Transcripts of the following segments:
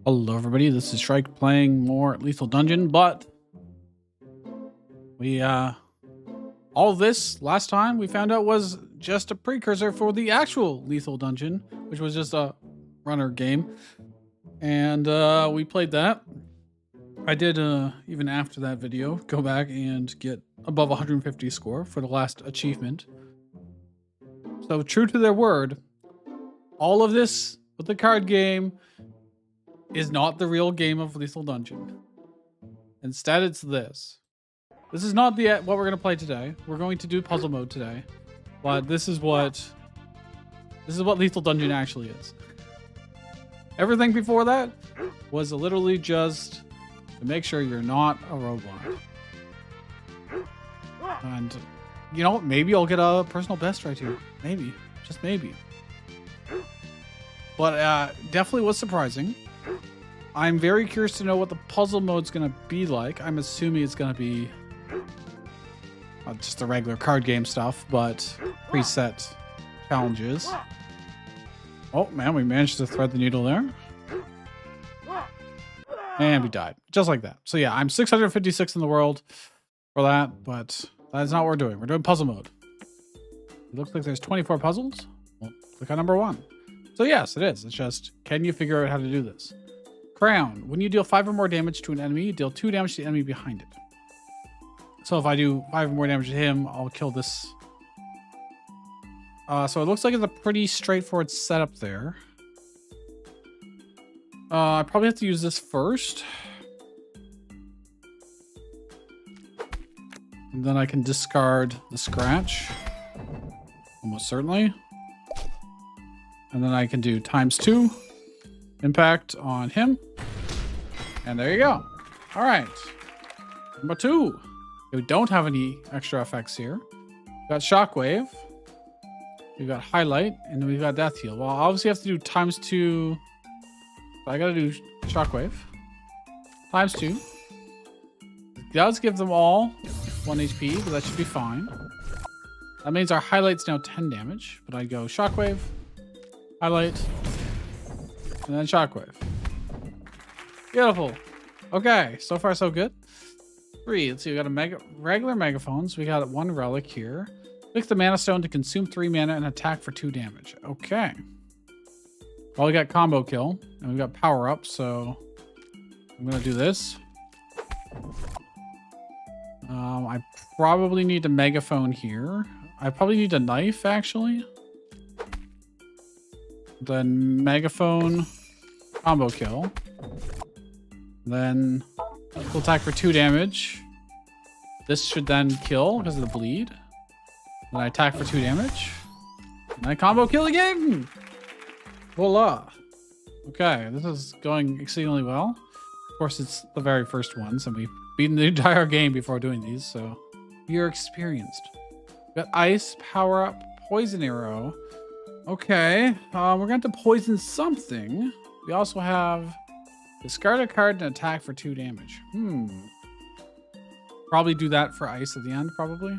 Hello everybody, this is Shrike playing more Lethal Dungeon, but we all of this last time we found out was just a precursor for the actual Lethal Dungeon, which was just a runner game. And we played that. I did even after that video go back and get above 150 score for the last achievement. So true to their word, all of this with the card game is not the real game of Lethal Dungeon. Instead, it's this. This is not what we're going to play today. We're going to do puzzle mode today, but this is what Lethal Dungeon actually is. Everything before that was literally just to make sure you're not a robot. And you know, maybe I'll get a personal best right here. Maybe, just maybe. But definitely was surprising. I'm very curious to know what the puzzle mode's going to be like. I'm assuming it's going to be just the regular card game stuff, but preset challenges. Oh man, we managed to thread the needle there. And we died. Just like that. So yeah, I'm 656 in the world for that, but that's not what we're doing. We're doing puzzle mode. It looks like there's 24 puzzles. Well, click on number 1. So yes, it is. It's just, can you figure out how to do this? Crown. When you deal 5 or more damage to an enemy, you deal 2 damage to the enemy behind it. So if I do 5 or more damage to him, I'll kill this. So it looks like it's a pretty straightforward setup there. I probably have to use this first. And then I can discard the scratch. Almost certainly. And then I can do ×2 impact on him. And there you go. All right. Number 2. We don't have any extra effects here. We've got Shockwave. We've got Highlight. And then we've got Death Heal. Well, obviously I have to do ×2. So I got to do Shockwave. ×2. It does give them all 1 HP, but that should be fine. That means our Highlight's now 10 damage. But I go Shockwave, Highlight, and then Shockwave. Beautiful. Okay, so far so good. 3. Let's see, we got a regular megaphones. We got 1 relic here. Click the mana stone to consume 3 mana and attack for 2 damage. Okay. Well, we got combo kill and we got power up, so I'm gonna do this. I probably need a megaphone here. I probably need a knife actually. Then megaphone, combo kill. Then we'll attack for 2 damage. This should then kill because of the bleed. Then I attack for 2 damage. And I combo kill again. Voila. Okay, this is going exceedingly well. Of course, it's the very first ones, and we've beaten the entire game before doing these, so you're experienced. We got ice, power up, poison arrow. Okay, we're going to have to poison something. We also have discard a card and attack for 2 damage. Probably do that for ice at the end, probably.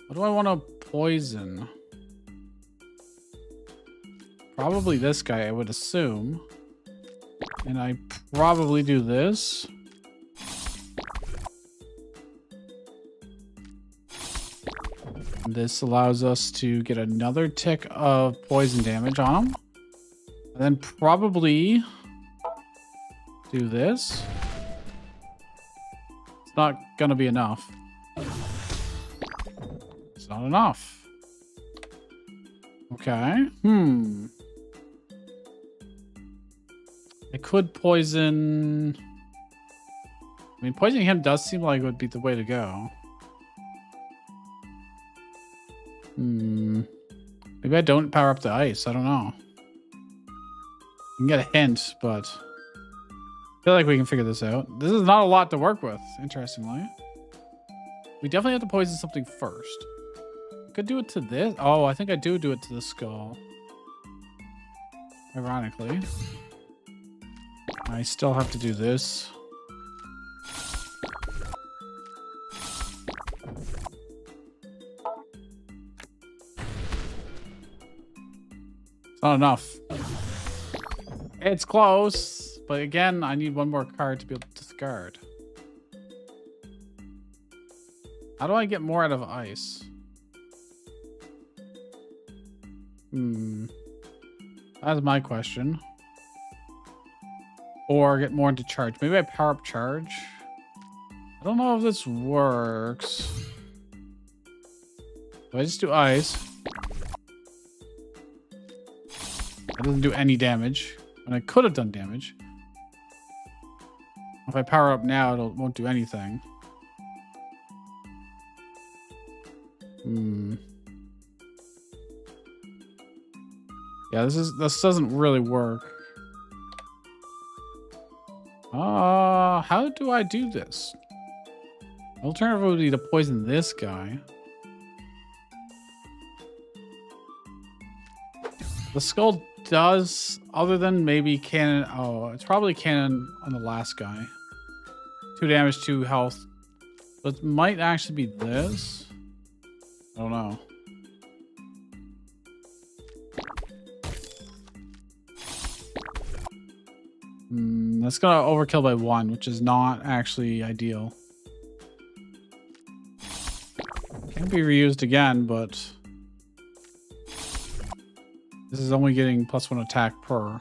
What do I want to poison? Probably this guy, I would assume. And I probably do this. This allows us to get another tick of poison damage on him. And then probably do this. It's not gonna be enough. It's not enough. Okay. I could poison. I mean, poisoning him does seem like it would be the way to go. Maybe I don't power up the ice. I don't know. You can get a hint, but I feel like we can figure this out. This is not a lot to work with, interestingly. We definitely have to poison something first. Could do it to this. Oh, I think I do it to the skull. Ironically. I still have to do this. It's not enough. It's close, but again, I need one more card to be able to discard. How do I get more out of ice? That's my question. Or get more into charge. Maybe I power up charge. I don't know if this works. Do I just do ice? It doesn't do any damage. And I could have done damage. If I power up now, it won't do anything. Yeah, this doesn't really work. How do I do this? Alternative would be to poison this guy. The skull does, other than maybe cannon. Oh, it's probably cannon on the last guy. 2 damage, 2 health. But it might actually be this. I don't know. That's gonna overkill by 1, which is not actually ideal. Can be reused again, but this is only getting +1 attack per.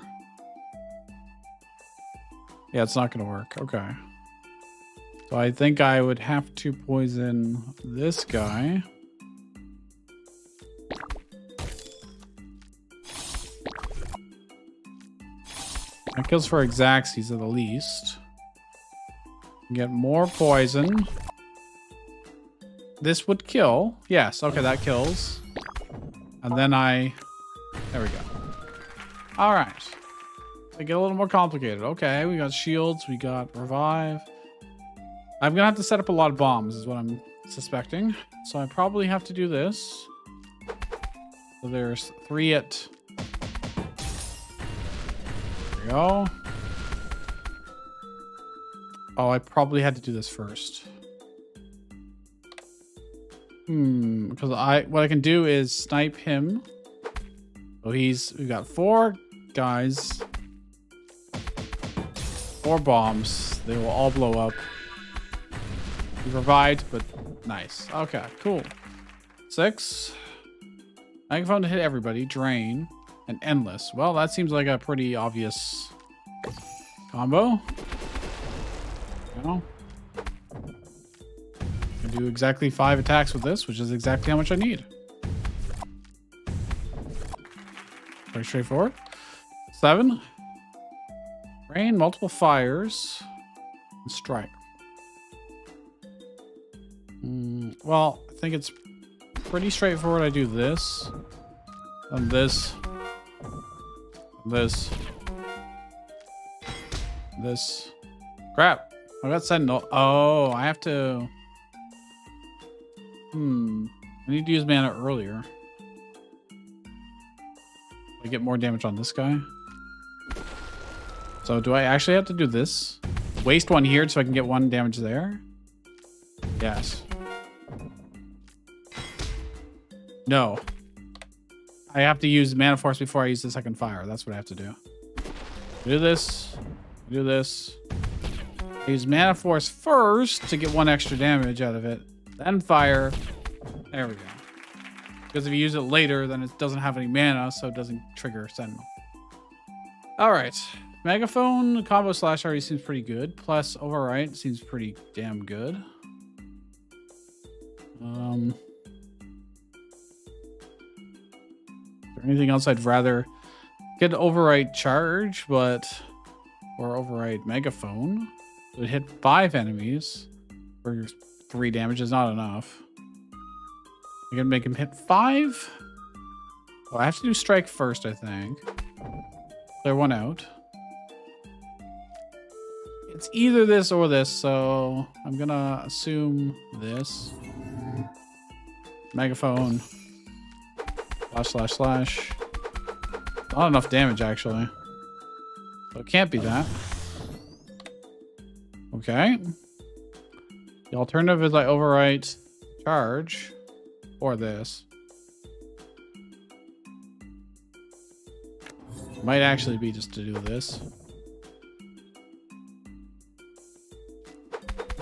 Yeah, it's not gonna work. Okay. So I think I would have to poison this guy. That kills for Exacxies at the least. Get more poison. This would kill. Yes, okay, that kills. And then there we go. All right. They get a little more complicated. Okay, we got shields, we got revive. I'm gonna have to set up a lot of bombs is what I'm suspecting. So I probably have to do this. So there's 3 at... There we go. Oh, I probably had to do this first. Because what I can do is snipe him. So we've got 4 guys. 4 bombs. They will all blow up. He revived, but nice. Okay, cool. 6. Microphone to hit everybody. Drain. And endless. Well, that seems like a pretty obvious combo. You know? I do exactly 5 attacks with this, which is exactly how much I need. Very straightforward. 7. Rain, multiple fires, and strike. Well, I think it's pretty straightforward. I do this, and this, and this. Crap! I got Sentinel. Oh, I have to. I need to use mana earlier. I get more damage on this guy. So do I actually have to do this? Waste 1 here so I can get 1 damage there? Yes. No. I have to use Mana Force before I use the second fire. That's what I have to do. Do this. Do this. I use Mana Force first to get 1 extra damage out of it. Then fire. There we go. Because if you use it later, then it doesn't have any mana, so it doesn't trigger Sentinel. Alright. Megaphone combo slash already seems pretty good. Plus overwrite seems pretty damn good. Is there anything else I'd rather get? Overwrite charge, or overwrite megaphone. It would hit 5 enemies for 3 damage is not enough. I can make him hit 5. Oh, I have to do strike first, I think. Clear 1 out. It's either this or this, so I'm gonna assume this. Megaphone. Slash. Not enough damage, actually. So it can't be that. Okay. The alternative is I overwrite charge. Or this. Might actually be just to do this.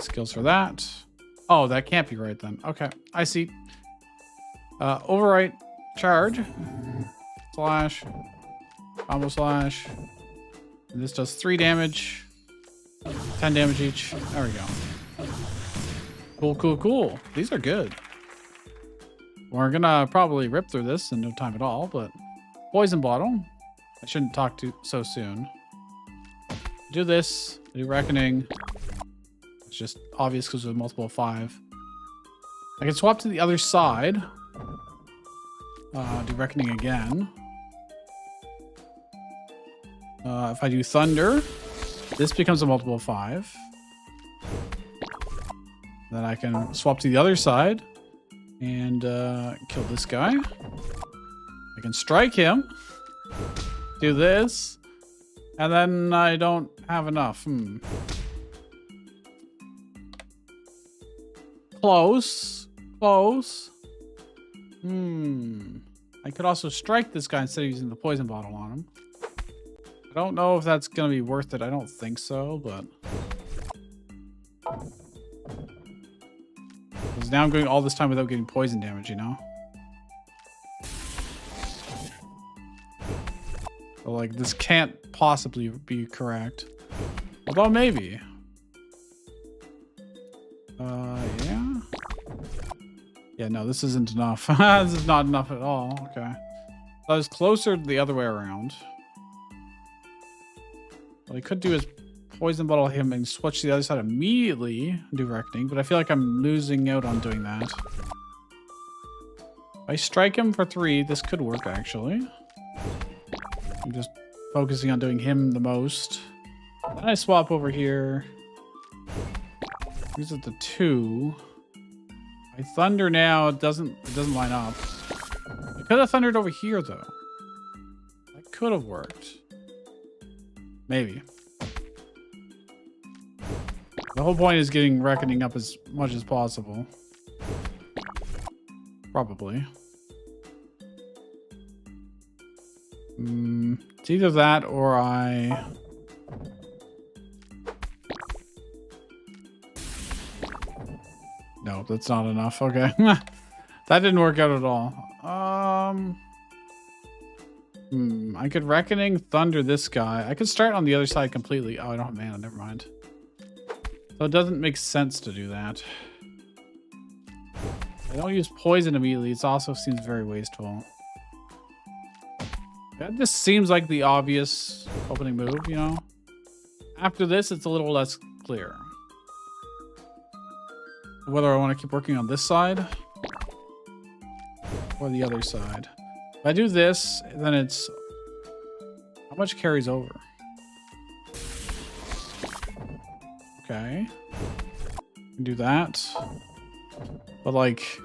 Skills for that. Oh, that can't be right then. Okay, I see. Overwrite, charge, slash, combo slash. And this does 3 damage, 10 damage each. There we go. Cool, cool, cool. These are good. We're gonna probably rip through this in no time at all, but poison bottle. I shouldn't talk to so soon. Do this, do reckoning. It's just obvious because there's multiple of 5. I can swap to the other side. Do reckoning again. If I do thunder, this becomes a multiple of 5. Then I can swap to the other side and kill this guy. I can strike him. Do this. And then I don't have enough. Close. Close. I could also strike this guy instead of using the poison bottle on him. I don't know if that's going to be worth it. I don't think so, but... Because now I'm going all this time without getting poison damage, you know? So, like, this can't possibly be correct. Although, maybe. Yeah? Yeah, no, this isn't enough. This is not enough at all. Okay. So I was closer the other way around. What I could do is poison bottle him and switch to the other side immediately and do reckoning, but I feel like I'm losing out on doing that. If I strike him for 3, this could work actually. I'm just focusing on doing him the most. Then I swap over here. Use it to 2. I thunder now, it doesn't line up. I could have thundered over here though. That could have worked. Maybe. The whole point is getting reckoning up as much as possible. Probably. It's either that or I... No, that's not enough. Okay. That didn't work out at all. I could reckoning thunder this guy. I could start on the other side completely. Oh, I don't have mana. Never mind. So it doesn't make sense to do that. I don't use poison immediately. It also seems very wasteful. That just seems like the obvious opening move, you know? After this, it's a little less clear. Whether I want to keep working on this side or the other side. If I do this, then it's... How much carries over? Okay. Do that. But, like...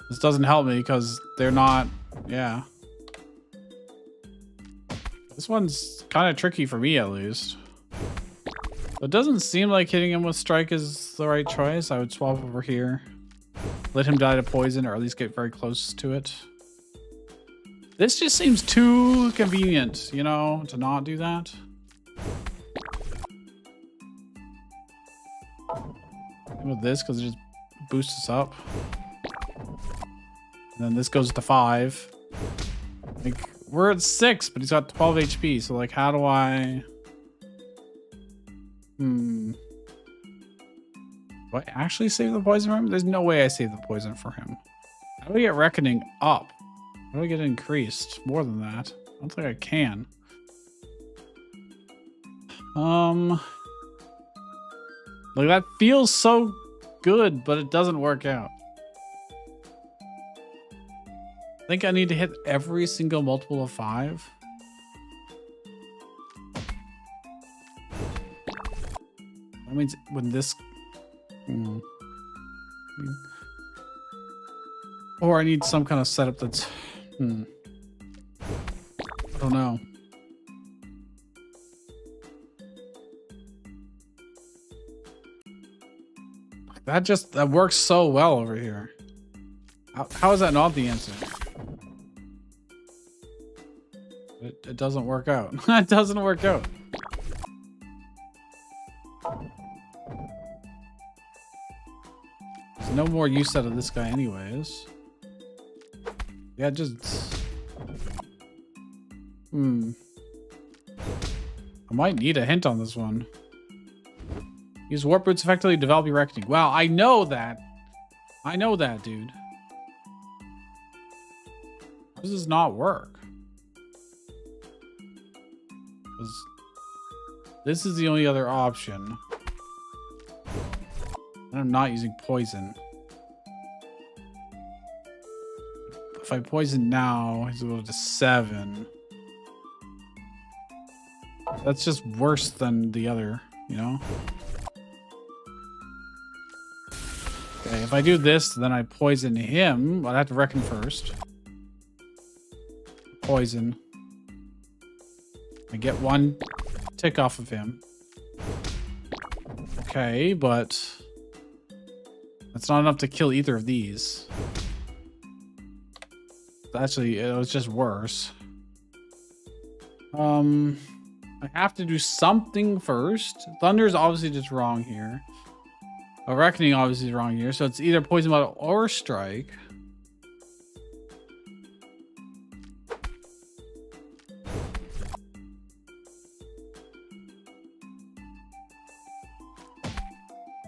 This doesn't help me because they're not... Yeah. This one's kind of tricky for me, at least. It doesn't seem like hitting him with strike is the right choice. I would swap over here. Let him die to poison, or at least get very close to it. This just seems too convenient, you know, to not do that. With this, because it just boosts us up. And then this goes to 5. Like, we're at 6, but he's got 12 HP, so like, how do I... Do I actually save the poison for him? There's no way I save the poison for him. How do I get reckoning up? How do I get increased more than that? I don't think I can. Like that feels so good, but it doesn't work out. I think I need to hit every single multiple of 5. That means when this... Or I need some kind of setup that's... I don't know. That works so well over here. How is that not the answer? It doesn't work out. It doesn't work out. There's no more use out of this guy anyways. Yeah, just... I might need a hint on this one. Use warp boots effectively to develop your reckoning. Wow, I know that. I know that, dude. How does this not work? This is the only other option. And I'm not using poison. If I poison now, he's able to 7. That's just worse than the other, you know? Okay, if I do this, then I poison him. I'd have to reckon first. Poison. I get 1 tick off of him. Okay, but that's not enough to kill either of these. Actually, it was just worse. I have to do something first. Thunder's obviously just wrong here. A Reckoning obviously is wrong here, so it's either Poison Bottle or Strike.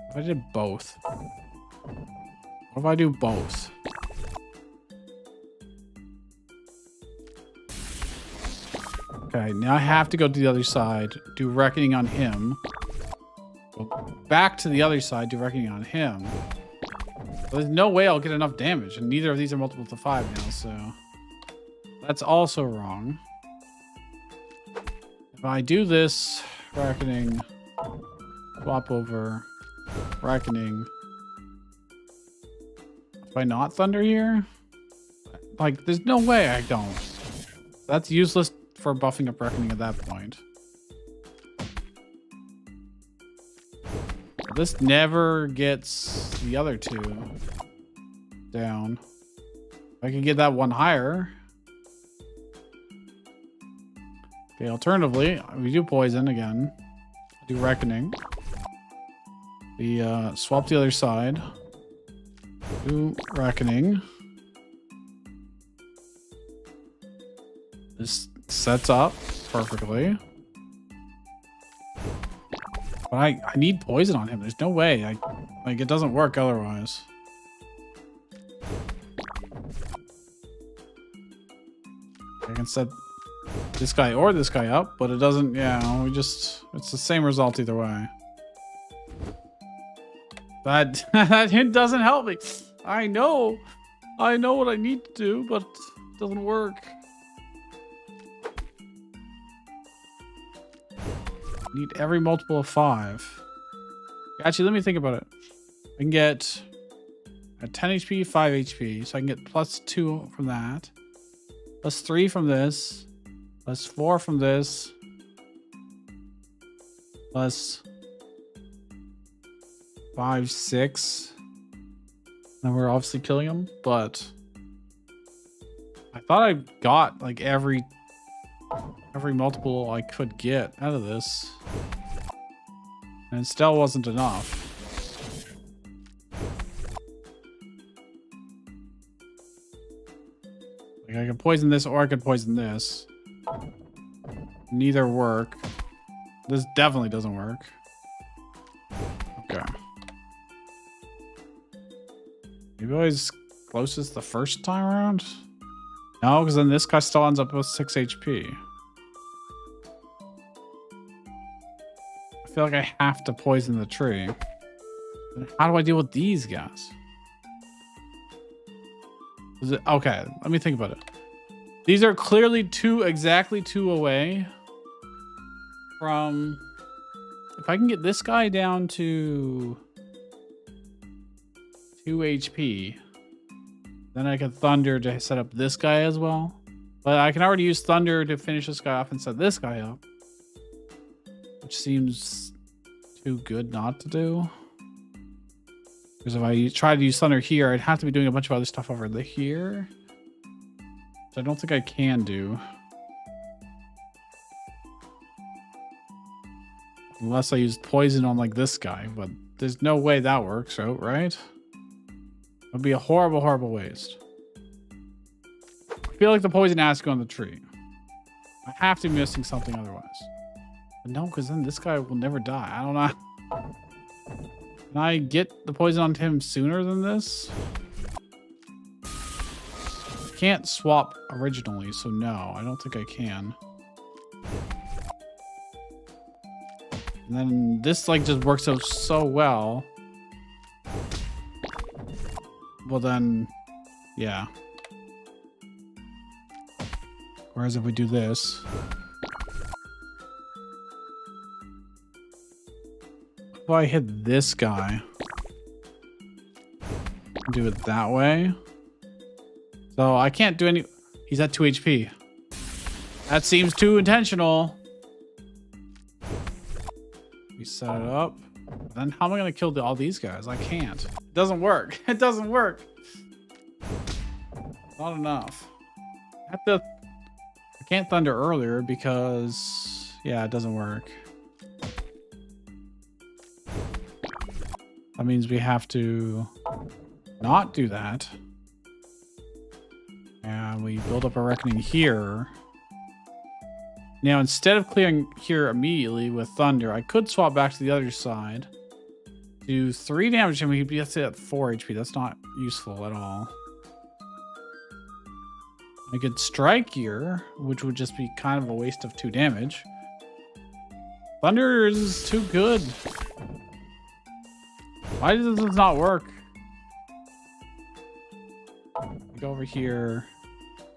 If I did both. What if I do both? Okay, now I have to go to the other side, do Reckoning on him. Go back to the other side, do Reckoning on him. But there's no way I'll get enough damage, and neither of these are multiple to 5 now, so... That's also wrong. If I do this, Reckoning, swap over, Reckoning... If I not Thunder here? Like, there's no way I don't. That's useless for buffing up Reckoning at that point. This never gets the other 2 down. I can get that 1 higher. Okay, alternatively, we do Poison again. Do Reckoning. We swap the other side. Do Reckoning. This sets up perfectly. But I need poison on him. There's no way. Like, it doesn't work otherwise. I can set this guy or this guy up, but it doesn't, yeah, it's the same result either way. That hint doesn't help me. I know what I need to do, but it doesn't work. Need every multiple of 5. Actually, let me think about it. I can get at 10 HP, 5 HP. So I can get +2 from that. +3 from this. +4 from this. +5, 6. Then we're obviously killing him, but I thought I got like every multiple I could get out of this, and it still wasn't enough. Like, I could poison this or I could poison this. Neither work. This definitely doesn't work. Okay. Maybe I was closest the first time around? No, because then this guy still ends up with 6 HP. I feel like I have to poison the tree. How do I deal with these guys? Is it okay? Let me think about it. These are clearly exactly two away from. If I can get this guy down to 2 HP, then I can Thunder to set up this guy as well. But I can already use Thunder to finish this guy off and set this guy up, which seems too good not to do. Because if I try to use Thunder here, I'd have to be doing a bunch of other stuff over here, which I don't think I can do. Unless I use poison on like this guy, but there's no way that works out, right? It would be a horrible, horrible waste. I feel like the poison has to go on the tree. I have to be missing something otherwise. But no, because then this guy will never die. I don't know. Can I get the poison onto him sooner than this? I can't swap originally, so no, I don't think I can. And then this like just works out so well. Well then, yeah. Whereas if we do this. If I hit this guy. Do it that way. So I can't do any... He's at 2 HP. That seems too intentional. We set it up. Then how am I going to kill all these guys? I can't. It doesn't work. It doesn't work. Not enough. I have to... I can't thunder earlier because... Yeah, it doesn't work. That means we have to not do that. And we build up a reckoning here. Now, instead of clearing here immediately with thunder, I could swap back to the other side. Do 3 damage and we'd be at 4 HP. That's not useful at all. I could strike here, which would just be kind of a waste of 2 damage. Thunder is too good. Why does this not work? Go over here.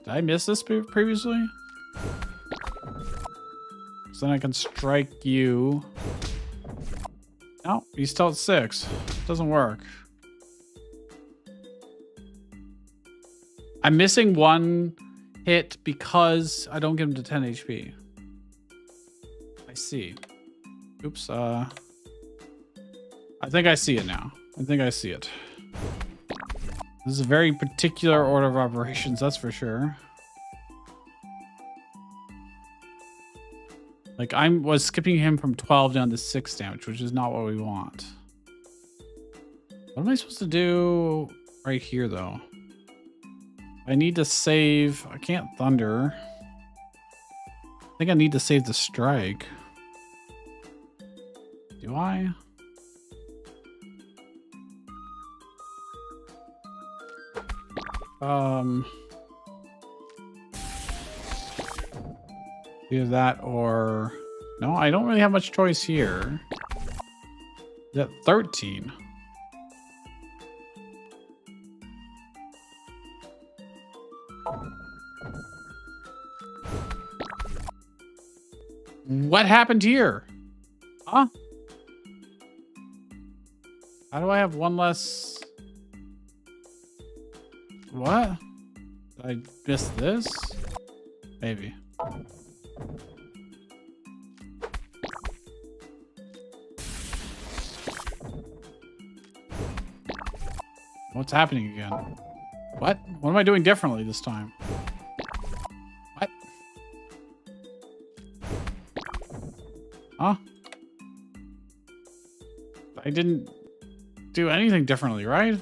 Did I miss this previously? So then I can strike you. No, he's still at 6. Doesn't work. I'm missing 1 hit because I don't get him to 10 HP. I see. Oops. I think I see it now. I think I see it. This is a very particular order of operations, that's for sure. Like, I was skipping him from 12 down to 6 damage, which is not what we want. What am I supposed to do right here, though? I need to save... I can't thunder. I think I need to save the strike. Do I? Either that or... No, I don't really have much choice here. Is that 13? What happened here? Huh? How do I have 1 less... What? Did I miss this? Maybe. What's happening again? What? What am I doing differently this time? What? Huh? I didn't do anything differently, right?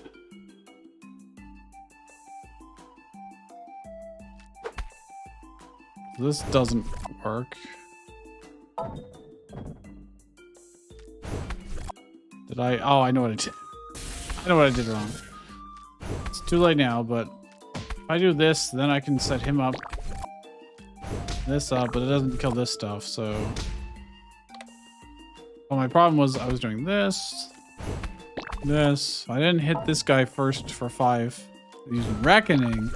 This doesn't work. Did I? Oh, I know what I did. I know what I did wrong. It's too late now, but if I do this, then I can set him up. This up, but it doesn't kill this stuff, so... Well, my problem was I was doing this. This. I didn't hit this guy first for 5. Using Reckoning.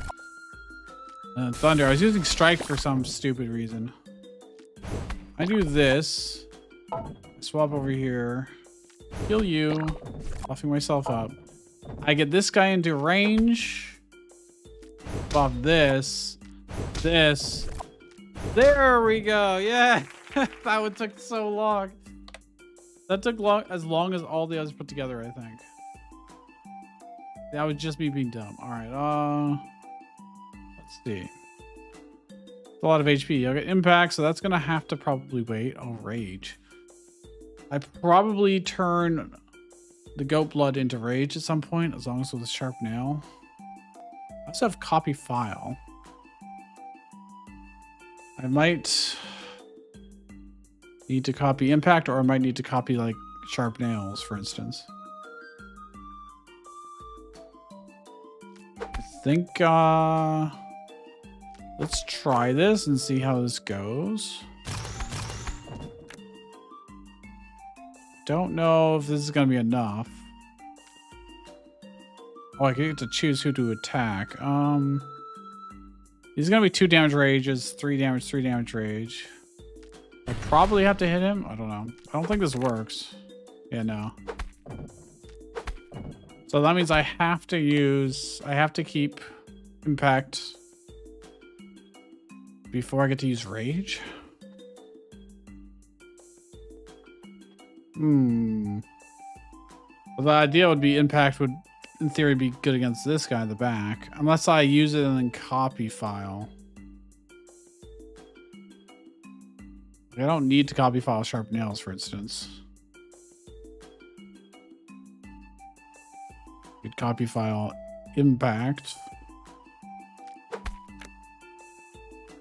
And Thunder. I was using Strike for some stupid reason. I do this. I swap over here. Kill you. Buffing myself up. I get this guy into range. Buff this. This. There we go. Yeah. That one took so long. That took as long as all the others put together, I think. That was just me being dumb. Alright, let's see. It's a lot of HP. I'll get impact, so that's gonna have to probably wait. Oh, rage. I probably turn the goat blood into rage at some point, as long as with a sharp nail. I also have copy file. I might need to copy impact, or I might need to copy like sharp nails, for instance. I think let's try this and see how this goes. Don't know if this is gonna be enough. Oh, I get to choose who to attack. These are gonna be 2 damage rages, 3 damage, 3 damage rage. I probably have to hit him. I don't know. I don't think this works. Yeah, no. So that means I have to keep impact before I get to use rage. Well, the idea would be impact would, in theory, be good against this guy in the back. Unless I use it and then copy file. I don't need to copy file sharp nails, for instance. Could copy file impact.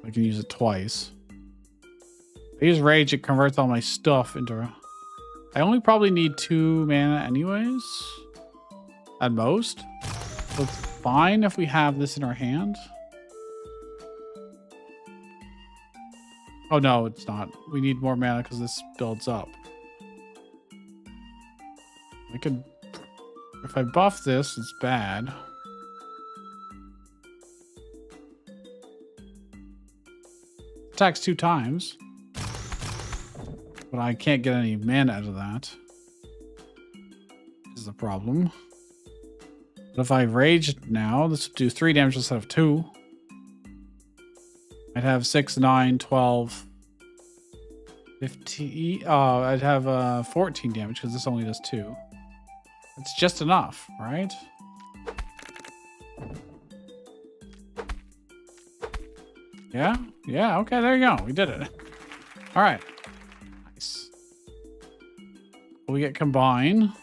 I can use it twice. If I use rage, it converts all my stuff into... I only probably need 2 mana anyways. At most. So it's fine if we have this in our hand. Oh no, it's not. We need more mana because this builds up. I could... If I buff this, it's bad. Attacks 2 times. But I can't get any mana out of that. This is the problem. But if I rage now, this would do 3 damage instead of 2. I'd have 6, 9, 12, 15. I'd have 14 damage because this only does 2. It's just enough, right? Yeah? Yeah, okay, there you go. We did it. All right. Nice. We get combine.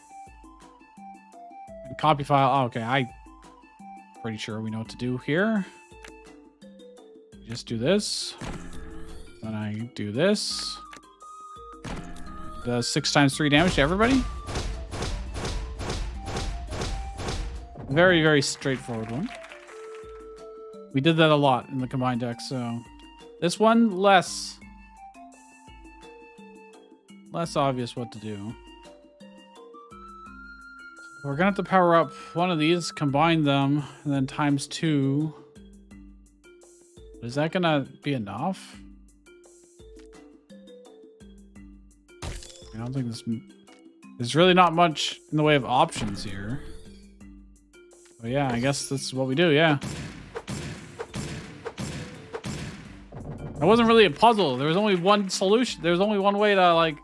And copy file. Oh, okay, I'm pretty sure we know what to do here. Just do this. Then I do this. Does 6 times 3 damage to everybody. Very, very straightforward one. We did that a lot in the combined deck, so this one less obvious what to do. We're gonna have to power up one of these, combine them, and then times 2. Is that gonna be enough? I don't think there's really not much in the way of options here. But yeah, I guess that's what we do, yeah. It wasn't really a puzzle. There was only one solution. There was only one way to, like,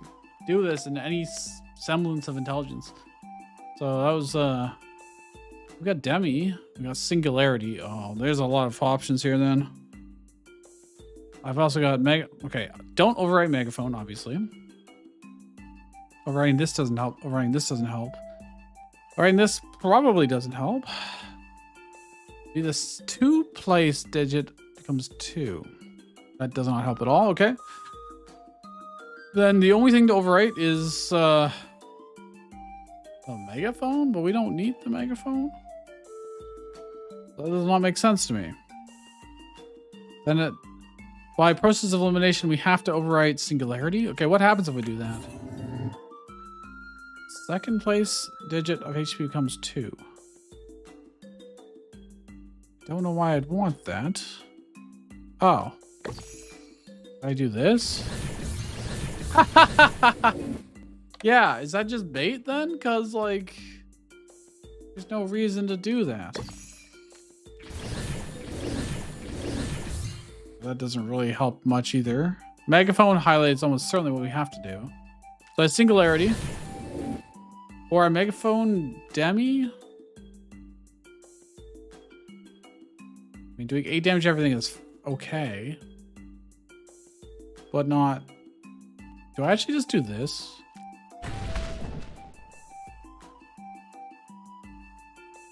do this in any semblance of intelligence. So that was, we got Demi. We got Singularity. Oh, there's a lot of options here then. I've also got Mega... Okay, don't overwrite Megaphone, obviously. Overwriting this doesn't help. Overwriting this doesn't help. Overwriting this probably doesn't help. See, this 2 place digit becomes 2. That does not help at all. Okay. Then the only thing to overwrite is the Megaphone, but we don't need the Megaphone. That does not make sense to me. Then by process of elimination, we have to overwrite Singularity. Okay, what happens if we do that? 2nd place digit of HP becomes 2. Don't know why I'd want that. Oh. I do this? Yeah, is that just bait then? Because, like, there's no reason to do that. That doesn't really help much either. Megaphone highlight is almost certainly what we have to do. So a Singularity. Or a Megaphone Demi. I mean, doing 8 damage to everything is okay. But not... Do I actually just do this?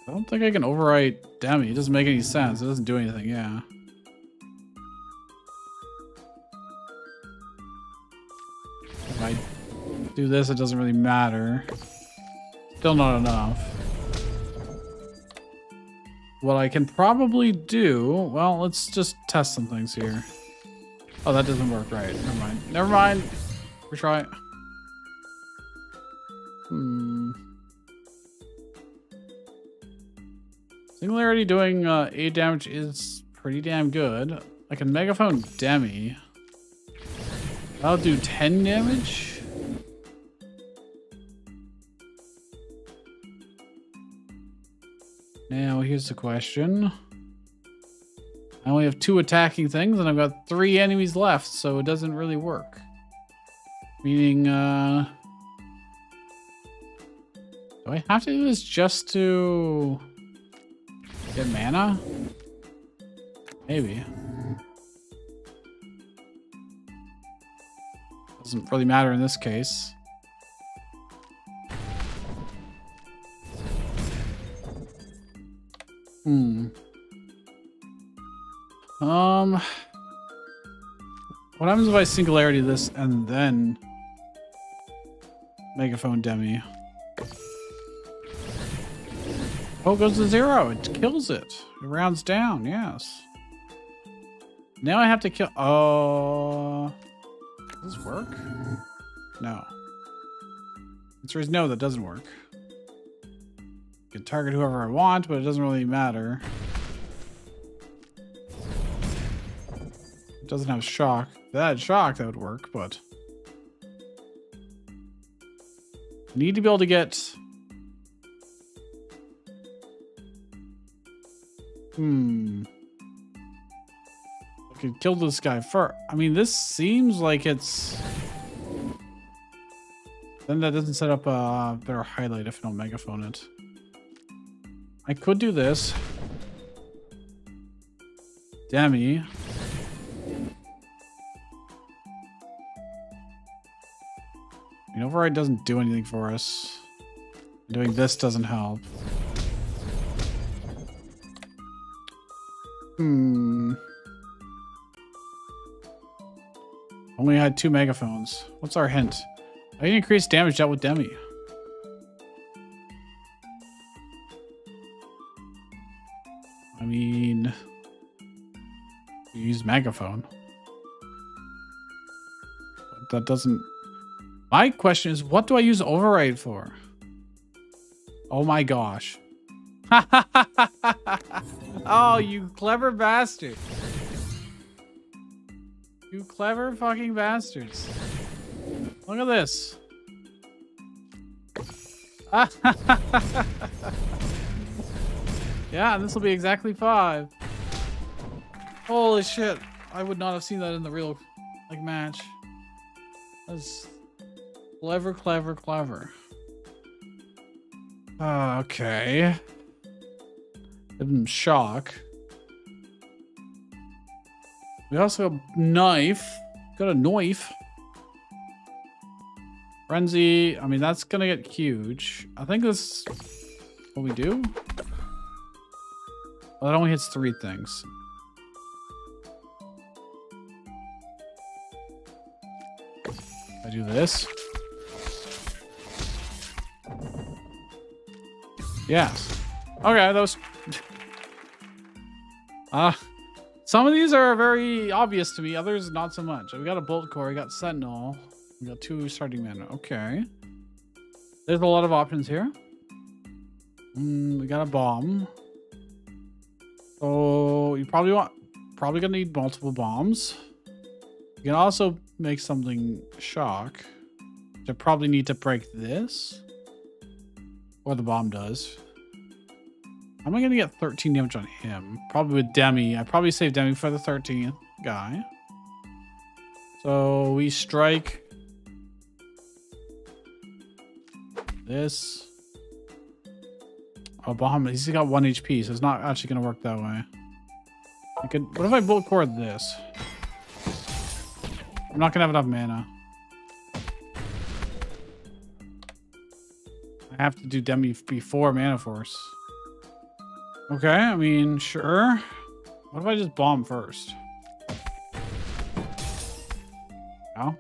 I don't think I can overwrite Demi. It doesn't make any sense. It doesn't do anything, yeah. If I do this, it doesn't really matter. Still not enough. What I can probably do... Well, let's just test some things here. Oh, that doesn't work right. Never mind. Never mind. Retry it. Singularity doing 8 damage is pretty damn good. I can Megaphone Demi. That'll do 10 damage. Now, here's the question. I only have 2 attacking things, and I've got 3 enemies left, so it doesn't really work. Meaning, do I have to do this just to get mana? Maybe. Doesn't really matter in this case. What happens if I Singularity this and then Megaphone Demi? Oh, it goes to 0. It kills it. It rounds down, yes. Now I have to kill... Oh... Does this work? No. The answer is no, that doesn't work. I can target whoever I want, but it doesn't really matter. It doesn't have shock. If that had shock, that would work, but... I need to be able to get... I could kill this guy first. I mean, this seems like it's... Then that doesn't set up a better highlight if I don't Megaphone it. I could do this. Demi. I mean, Override doesn't do anything for us. Doing this doesn't help. Only had 2 megaphones. What's our hint? I can increase damage dealt with Demi. I mean... use megaphone. But that doesn't... My question is, what do I use Override for? Oh my gosh. Oh, you clever bastard. You clever fucking bastards. Look at this. Yeah, this will be exactly 5. Holy shit. I would not have seen that in the real match. That's clever, clever, clever. Okay. Give him shock. We also have knife. Got a knife. Frenzy. I mean, that's gonna get huge. I think this is what we do. Well, it only hits 3 things. I do this. Yes. Okay, that was... some of these are very obvious to me, others not so much. We got a Bolt Core, we got Sentinel, we got 2 starting mana. Okay. There's a lot of options here. We got a bomb. So you probably gonna need multiple bombs. You can also make something shock. You probably need to break this. Or the bomb does. How am I gonna get 13 damage on him? Probably with Demi. I probably save Demi for the 13th guy. So we strike this. Oh, bomb. He's got 1 HP, so it's not actually gonna work that way. I could. What if I Bolt Core this? I'm not gonna have enough mana. I have to do Demi before Mana Force. Okay, I mean, sure. What if I just bomb first? No?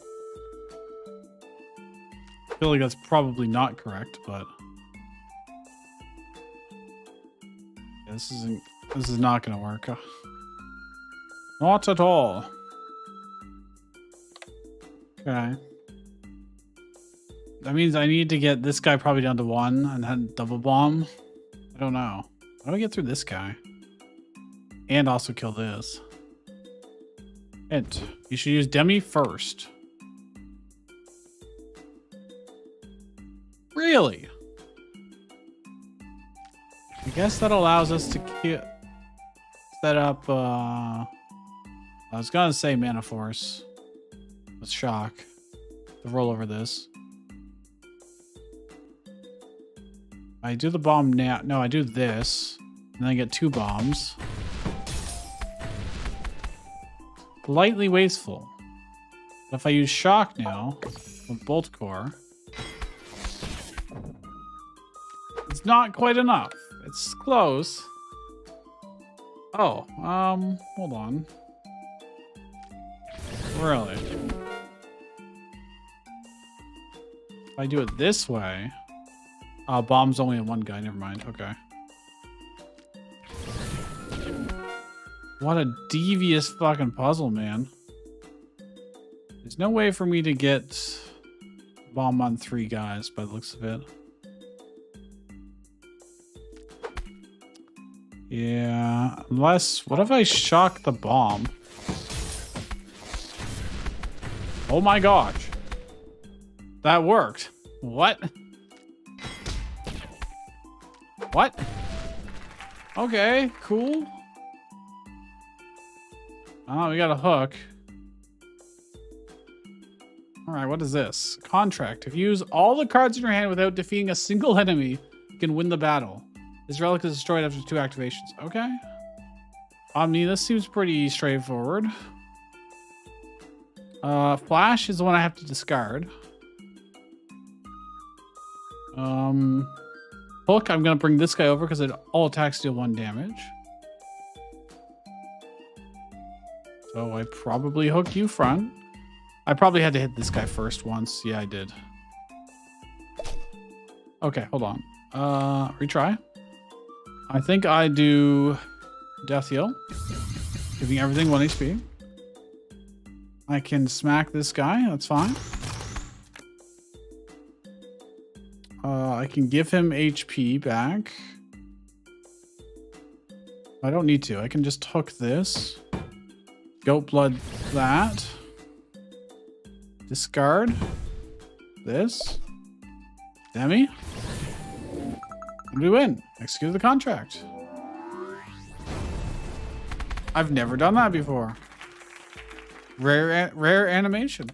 I feel like that's probably not correct, but yeah, this is not gonna work. Not at all. Okay. That means I need to get this guy probably down to 1 and then double bomb. I don't know. How do I get through this guy? And also kill this. Hint. You should use Demi first. Really? I guess that allows us to set up, I was gonna say Mana Force. With Shock. To roll over this. I do the bomb now. No, I do this. And then I get 2 bombs. Lightly wasteful. But if I use Shock now with Bolt Core, it's not quite enough. It's close. Oh, hold on. Really? If I do it this way, bomb's only in 1 guy. Never mind. Okay. What a devious fucking puzzle, man. There's no way for me to get bomb on 3 guys by the looks of it. Yeah, unless... What if I shock the bomb? Oh my gosh. That worked. What? What? Okay, cool. Oh, we got a hook. Alright, what is this? Contract. If you use all the cards in your hand without defeating a single enemy, you can win the battle. This relic is destroyed after 2 activations. Okay. I mean, this seems pretty straightforward. Flash is the one I have to discard. Hook, I'm gonna bring this guy over because all attacks deal 1 damage. So I probably hook you front. I probably had to hit this guy first once. Yeah, I did. Okay, hold on. Retry. I think I do Death Heal, giving everything 1 HP. I can smack this guy. That's fine. I can give him HP back. I don't need to. I can just hook this. Goat Blood that. Discard this. Demi. And we win. Execute the contract. I've never done that before. Rare animation.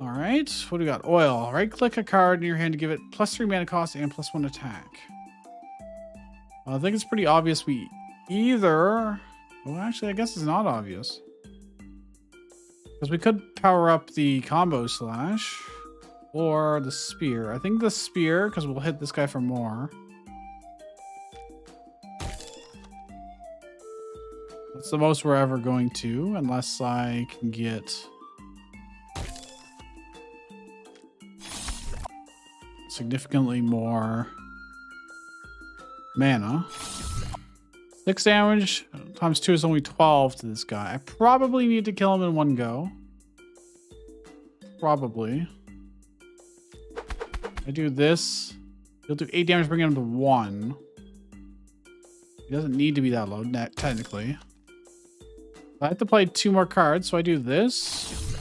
All right. What do we got? Oil. Right click a card in your hand to give it +3 mana cost and +1 attack. I think it's pretty obvious we either... Well, actually, I guess it's not obvious. Because we could power up the combo slash or the spear. I think the spear, because we'll hit this guy for more. That's the most we're ever going to, unless I can get significantly more mana. 6 damage times 2 is only 12 to this guy. I probably need to kill him in 1 go. Probably. I do this. He'll do 8 damage, bringing him to 1. He doesn't need to be that low, technically. I have to play 2 more cards, so I do this.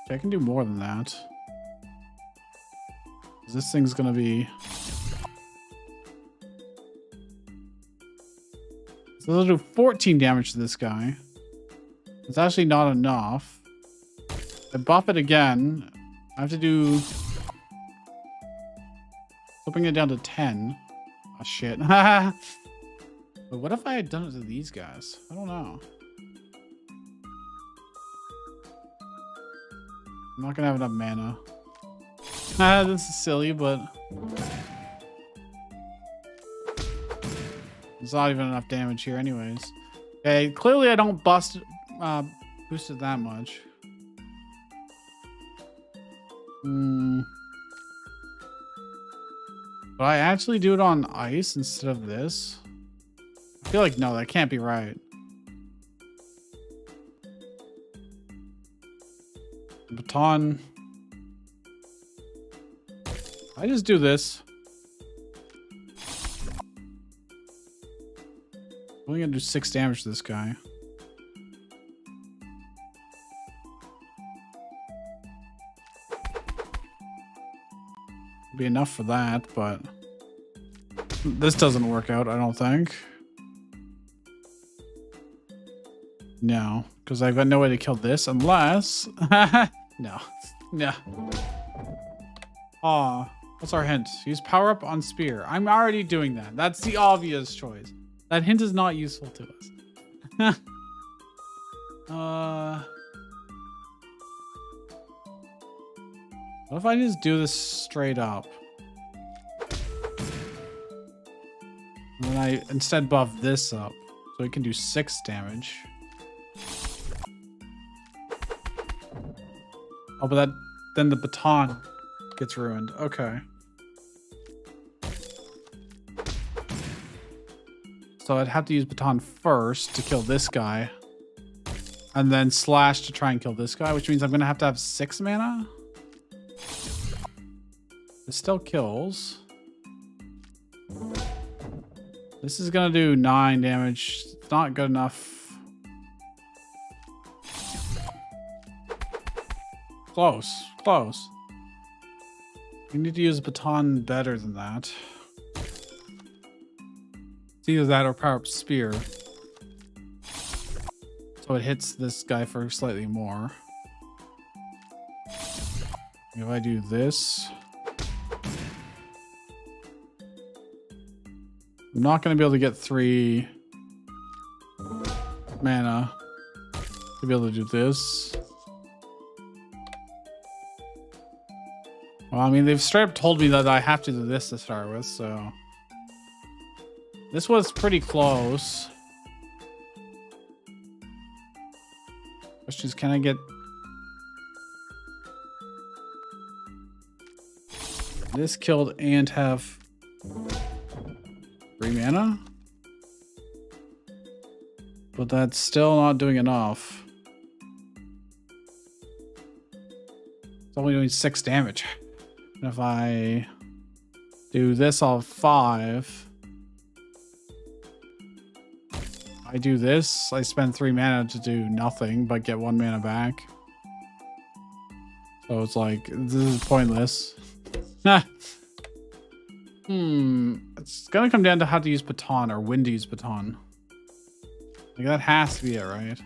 Okay, I can do more than that. This thing's gonna be... So they'll do 14 damage to this guy. It's actually not enough. I buff it again. I have to do... Flipping it down to 10. Oh, shit. But what if I had done it to these guys? I don't know. I'm not gonna have enough mana. This is silly, but... There's not even enough damage here anyways. Okay, clearly I don't boost it that much. But I actually do it on ice instead of this? I feel like, no, that can't be right. Baton. I just do this. I'm only gonna do 6 damage to this guy. Be enough for that, but this doesn't work out, I don't think. No, because I've got no way to kill this unless no. Aw, what's our hint? Use power up on spear. I'm already doing that. That's the obvious choice. That hint is not useful to us. What if I just do this straight up? And then I instead buff this up so it can do 6 damage. Oh, but then the baton gets ruined. Okay. So I'd have to use baton first to kill this guy. And then slash to try and kill this guy, which means I'm going to have 6 mana. It still kills. This is going to do 9 damage. It's not good enough. Close. Close. You need to use baton better than that. It's either that or power up spear. So it hits this guy for slightly more. If I do this, I'm not going to be able to get 3 mana to be able to do this. Well, I mean, they've straight up told me that I have to do this to start with, so this was pretty close. Question is, can I get this killed and have 3 mana? But that's still not doing enough. It's only doing 6 damage. And if I do this, I'll have 5. I do this, I spend 3 mana to do nothing but get 1 mana back. So it's like, this is pointless. It's gonna come down to how to use baton or when to use baton. Like, that has to be it, right?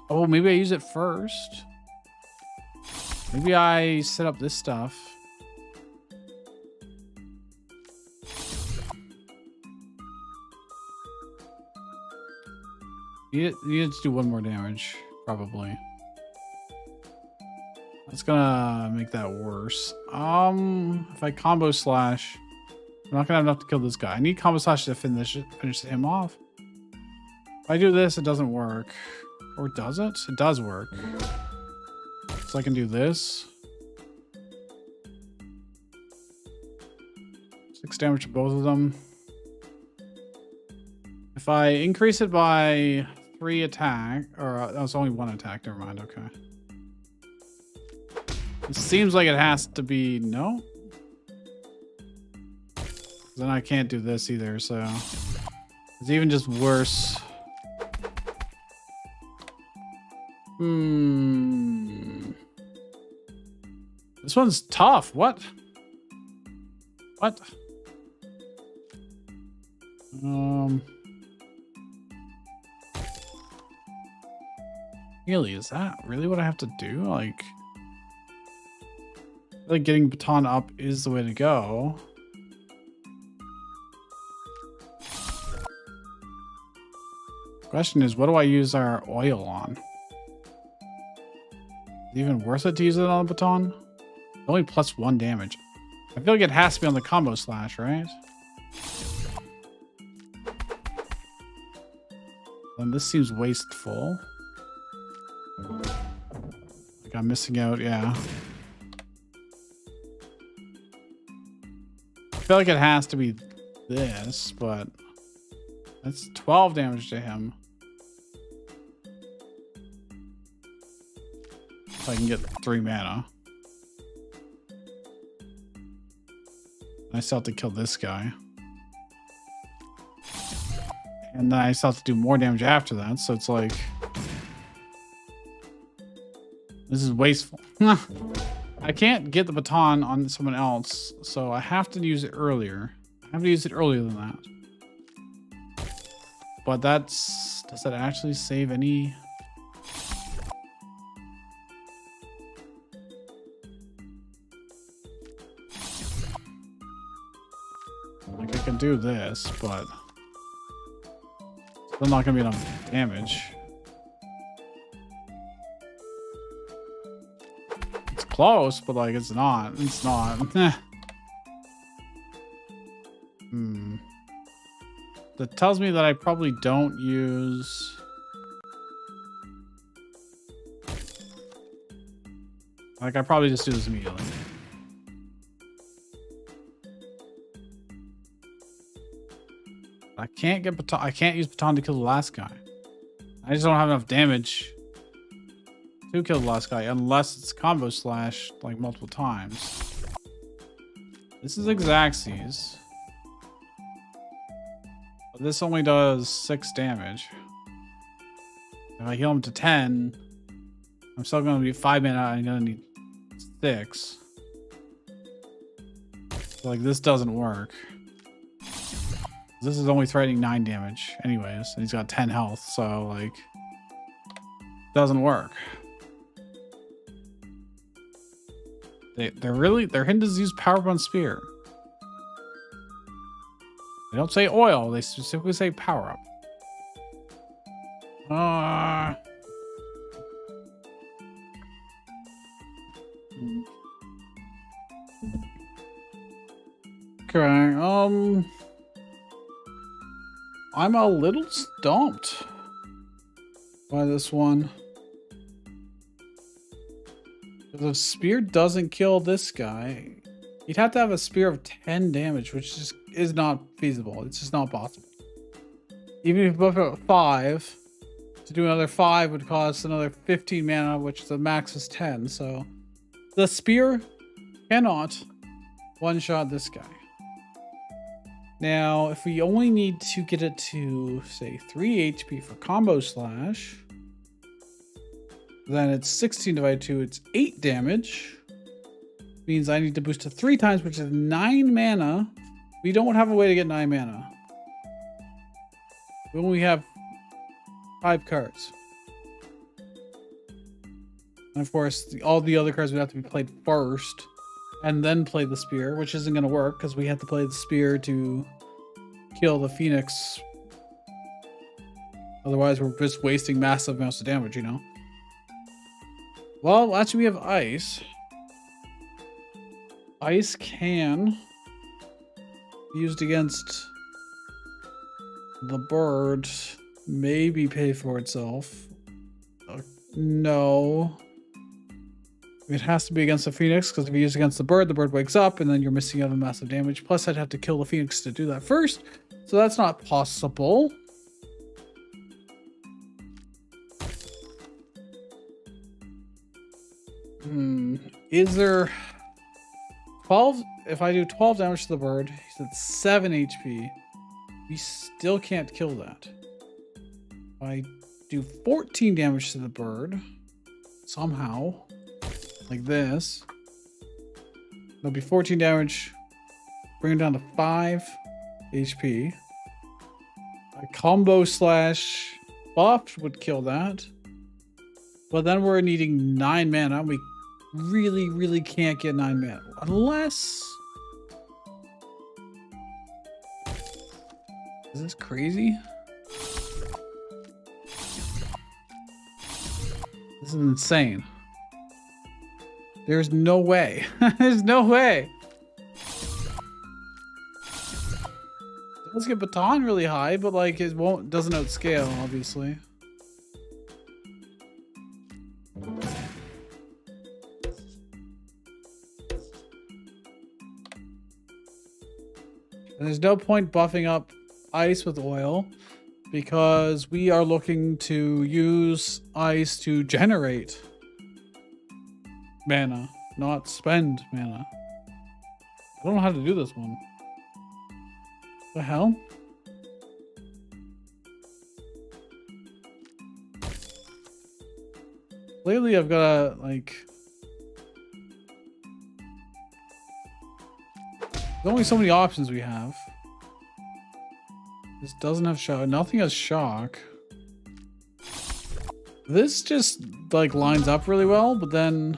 Oh, maybe I use it first. Maybe I set up this stuff. You need to do 1 more damage, probably. That's gonna make that worse. If I combo slash, I'm not gonna have enough to kill this guy. I need combo slash to finish him off. If I do this, it doesn't work. Or does it? It does work. So I can do this. 6 damage to both of them. If I increase it by 3 attack, or that was only 1 attack, never mind, okay. It seems like it has to be, no? Then I can't do this either, so it's even just worse. This one's tough. What? Really, is that really what I have to do? Like, I feel like getting baton up is the way to go. Question is, what do I use our oil on? Is it even worth it to use it on the baton? Only plus 1 damage. I feel like it has to be on the combo slash, right? Then this seems wasteful. Like I'm missing out, yeah. I feel like it has to be this, but that's 12 damage to him. If I can get 3 mana. I still have to kill this guy. And then I still have to do more damage after that, so it's like... This is wasteful. I can't get the baton on someone else, so I have to use it earlier. I have to use it earlier than that. But that's... Does that actually save any... Like I can do this, but... Still not gonna be enough damage. It's close, but like it's not. It's not. That tells me that I probably don't use... Like I probably just do this immediately. I can't get baton. I can't use baton to kill the last guy. I just don't have enough damage to kill the last guy unless it's combo slash like multiple times. This is Xaxes. But this only does 6 damage. If I heal him to 10, I'm still going to be 5 mana. I'm going to need 6. So like this doesn't work. This is only threatening 9 damage anyways, and he's got 10 health, so like doesn't work. They're hinted to use Power Bond Spear. They don't say oil, they specifically say power up. Okay, I'm a little stumped by this one. The spear doesn't kill this guy. You'd have to have a spear of 10 damage, which just is not feasible. It's just not possible. Even if you buff it at 5, to do another 5 would cost another 15 mana, which the max is 10. So the spear cannot one-shot this guy. Now, if we only need to get it to, say, 3 HP for combo slash, then it's 16 divided 2, it's 8 damage. Means I need to boost it 3 times, which is 9 mana. We don't have a way to get 9 mana. We only have 5 cards. And of course, all the other cards would have to be played first. And then play the spear, which isn't going to work because we have to play the spear to kill the Phoenix. Otherwise, we're just wasting massive amounts of damage, you know? Well, actually, we have ice. Ice can be used against the bird. Maybe pay for itself. No. It has to be against the Phoenix, because if you use against the bird wakes up, and then you're missing out on massive damage. Plus, I'd have to kill the Phoenix to do that first, so that's not possible. Is there 12? If I do 12 damage to the bird, he's at 7 HP. We still can't kill that. If I do 14 damage to the bird, somehow, like this, that'll be 14 damage, bring it down to 5 HP. A combo slash buff would kill that, but then we're needing 9 mana. We really can't get 9 mana unless... Is this crazy? This is insane. There's no way. There's no way. Let's get baton really high, but like it doesn't outscale, obviously. And there's no point buffing up ice with oil because we are looking to use ice to generate mana, not spend mana. I don't know how to do this one. The hell? Lately I've got like... There's only so many options we have. This doesn't have shock. Nothing has shock. This just like lines up really well, but then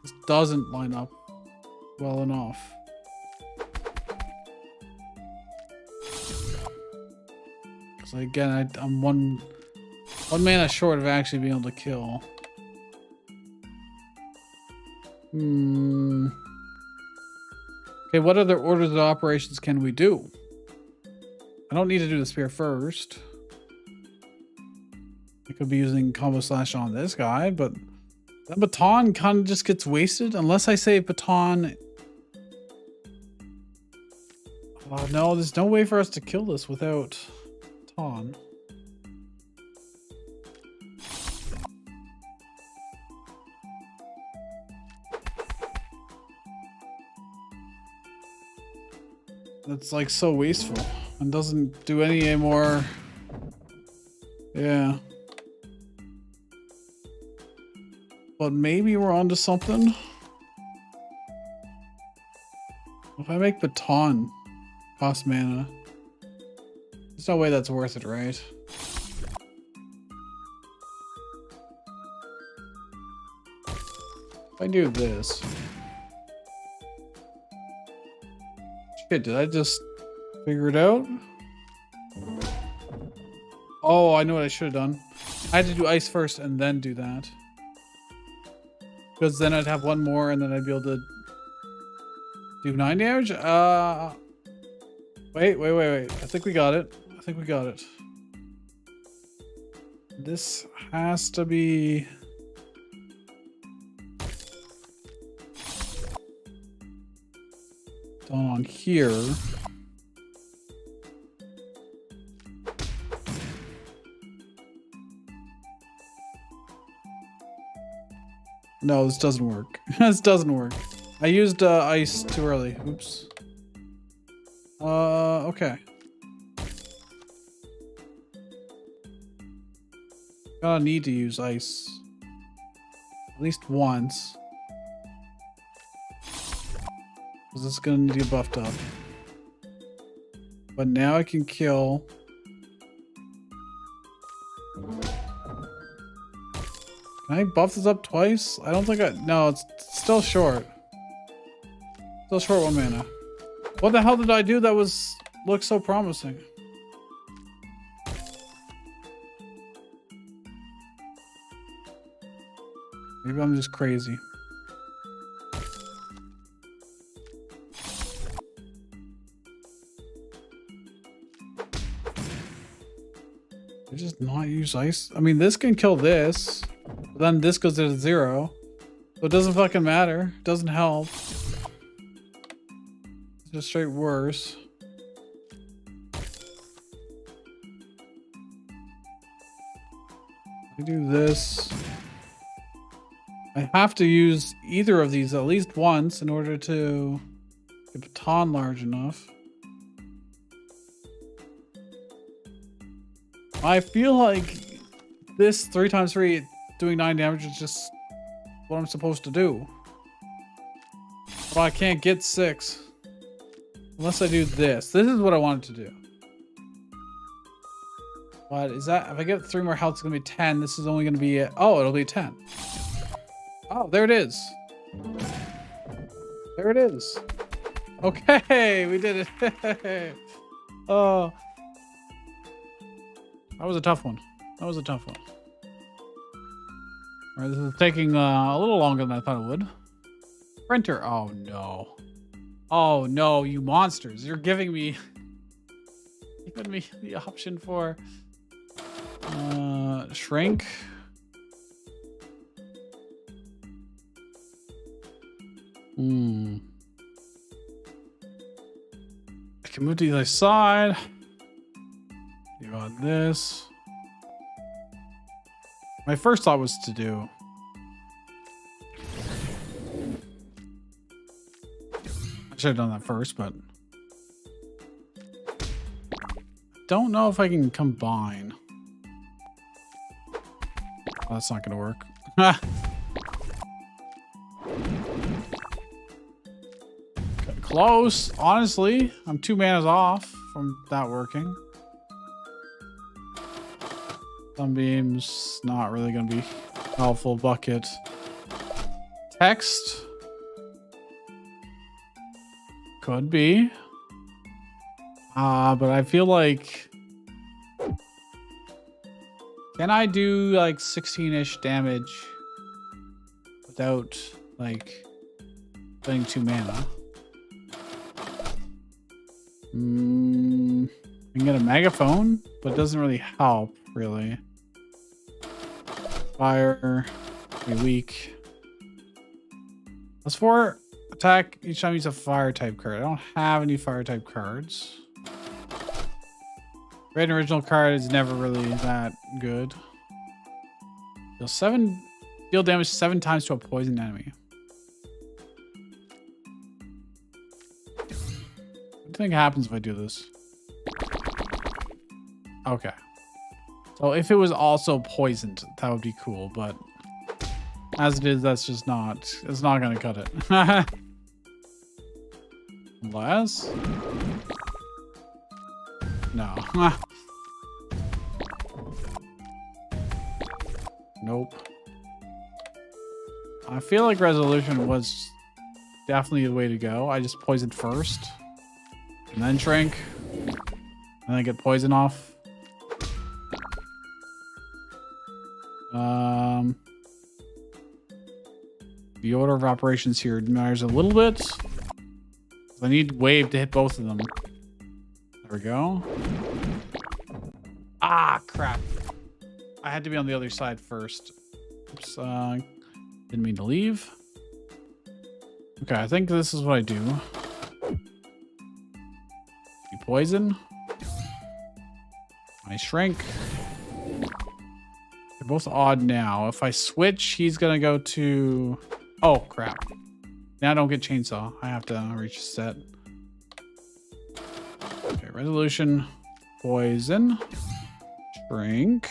this doesn't line up well enough. So again, I'm one mana short of actually being able to kill. Okay, what other orders of operations can we do? I don't need to do the spear first. I could be using combo slash on this guy, but that baton kind of just gets wasted unless I save baton. Oh no, there's no way for us to kill this without baton. That's like so wasteful and doesn't do any more. Yeah. But maybe we're onto something. If I make baton cost mana, there's no way that's worth it, right? If I do this. Shit, did I just figure it out? Oh, I know what I should have done. I had to do ice first and then do that. Because then I'd have one more and then I'd be able to do 9 damage. Wait. I think we got it. This has to be... done on here. No, this doesn't work. This doesn't work. I used ice too early. Oops. Okay. Gotta need to use ice. At least once. Because this is gonna need to get buffed up. But now I can kill. Can I buff this up twice? I don't think no, it's still short. Still short 1 mana. What the hell did I do that looked so promising? Maybe I'm just crazy. I just not use ice? I mean, this can kill this. But then this goes to 0. So it doesn't fucking matter. It doesn't help. It's just straight worse. I do this. I have to use either of these at least once in order to get baton large enough. I feel like this 3x3 doing 9 damage is just what I'm supposed to do. But I can't get 6 unless I do this. This is what I wanted to do. But is that, if I get 3 more health, it's gonna be 10. This is only gonna be, oh, it'll be 10. Oh, there it is. There it is. Okay, we did it. Oh. That was a tough one. That was a tough one. All right, this is taking a little longer than I thought it would. Printer. Oh, no. Oh, no, you monsters. You're giving me given me the option for Shrink. I can move to the other side. You got this. My first thought was to do. I should have done that first, but don't know if I can combine. Oh, that's not gonna work. Close. Honestly, I'm 2 manas off from that working. Sunbeam's not really gonna be helpful. Bucket. Text. Could be. But I feel like... Can I do like 16-ish damage without like spending 2 mana? I can get a megaphone, but it doesn't really help, really. Fire, be weak. +4 attack each time you use a fire type card. I don't have any fire type cards. Red original card is never really that good. Deal damage 7 times to a poison enemy. What do you think happens if I do this? Okay. So if it was also poisoned, that would be cool, but as it is, that's just not, it's not gonna cut it. Unless... No. Nope. I feel like resolution was definitely the way to go. I just poisoned first. And then shrink. And then get poison off. The order of operations here matters a little bit. I need wave to hit both of them. There we go. Ah, crap. I had to be on the other side first. Oops, didn't mean to leave. Okay, I think this is what I do. You poison. I shrink. They're both odd now. If I switch, he's gonna go to... Oh, crap. Now I don't get chainsaw. I have to reach set. Okay, resolution. Poison. Shrink.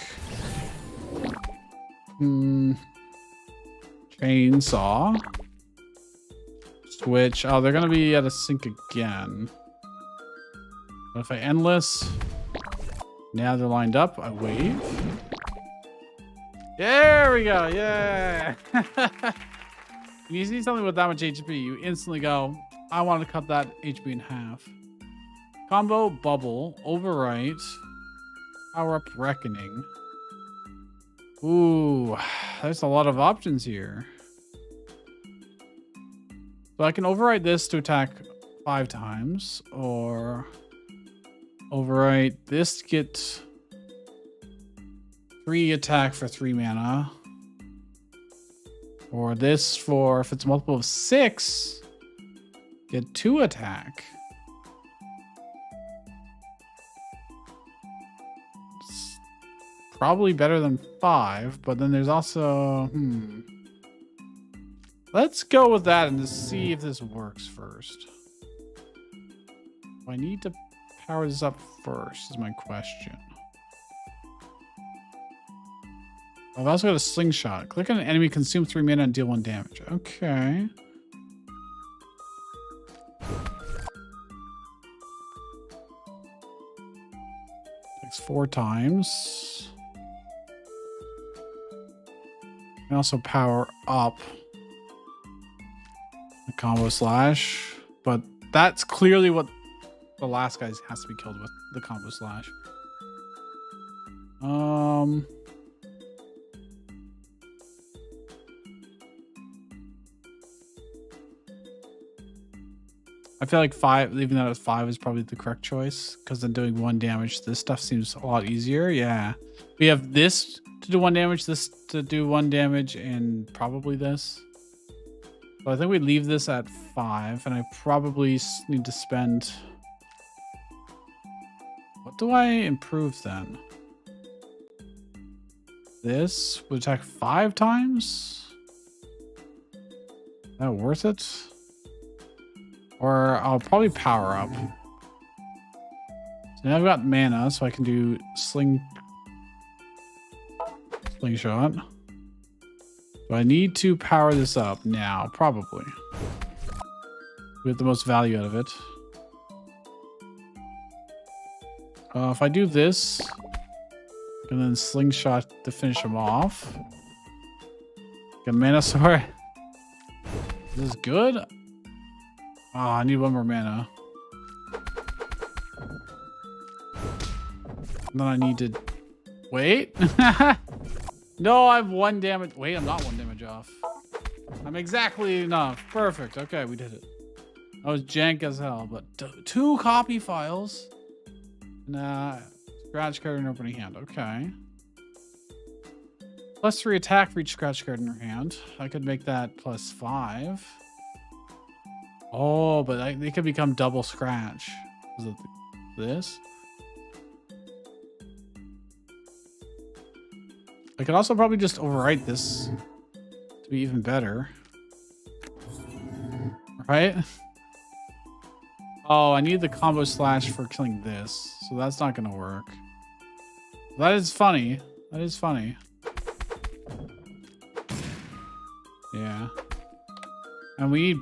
Chainsaw. Switch. Oh, they're gonna be at a sync again. But if I endless, now they're lined up. I wave. There we go. Yeah. When you see something with that much HP, you instantly go, I want to cut that HP in half. Combo, bubble, overwrite, power up reckoning. Ooh, there's a lot of options here. So I can overwrite this to attack 5 times, or overwrite this to get 3 attack for 3 mana. Or this for, if it's a multiple of 6, get 2 attack. It's probably better than 5, but then there's also, Let's go with that and just see if this works first. Do I need to power this up first is my question. I've also got a slingshot. Click on an enemy, consume 3 mana and deal 1 damage. Okay. Takes 4 times. And also power up the combo slash. But that's clearly what the last guy has to be killed with, the combo slash. I feel like 5, leaving that at 5 is probably the correct choice because then doing 1 damage, this stuff seems a lot easier. Yeah. We have this to do 1 damage, this to do 1 damage, and probably this. So I think we leave this at 5, and I probably need to spend... What do I improve then? This would attack 5 times? Is that worth it? Or I'll probably power up. So now I've got mana, so I can do slingshot. Do I need to power this up now? Probably. We get the most value out of it. If I do this, and then slingshot to finish him off. Get mana sword. Is this good? Oh, I need 1 more mana. And then I need to wait. No, I have 1 damage. Wait, I'm not 1 damage off. I'm exactly enough. Perfect. Okay, we did it. That was jank as hell, but 2 copy files. Nah, scratch card in opening hand. Okay. +3 attack for each scratch card in your hand. I could make that +5. Oh, but they could become double scratch. Is it this? I could also probably just overwrite this to be even better. Right? Oh, I need the combo slash for killing this, so that's not gonna work. That is funny. That is funny. Yeah. And we need...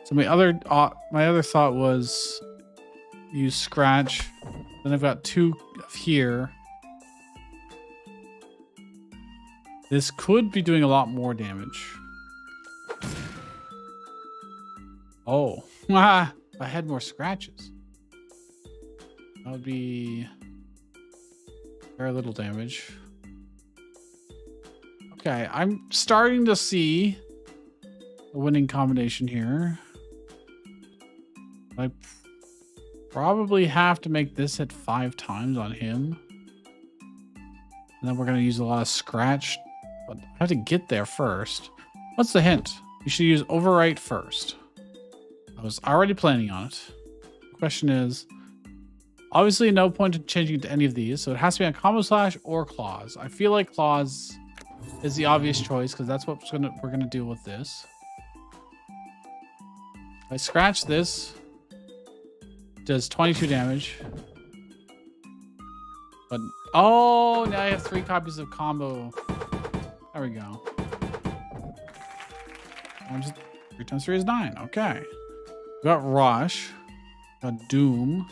So my other thought was use scratch. Then I've got 2 here. This could be doing a lot more damage. Oh, if I had more scratches, that would be very little damage. Okay, I'm starting to see a winning combination here. I probably have to make this hit 5 times on him. And then we're going to use a lot of scratch, but I have to get there first. What's the hint? You should use overwrite first. I was already planning on it. The question is, obviously no point in changing to any of these, so it has to be on combo slash or claws. I feel like claws is the obvious choice because that's what we're gonna do with this. If I scratch this, it does 22 damage. But oh, now I have 3 copies of combo. There we go. 3 times 3 is 9. Okay. We got Rush. Got Doom.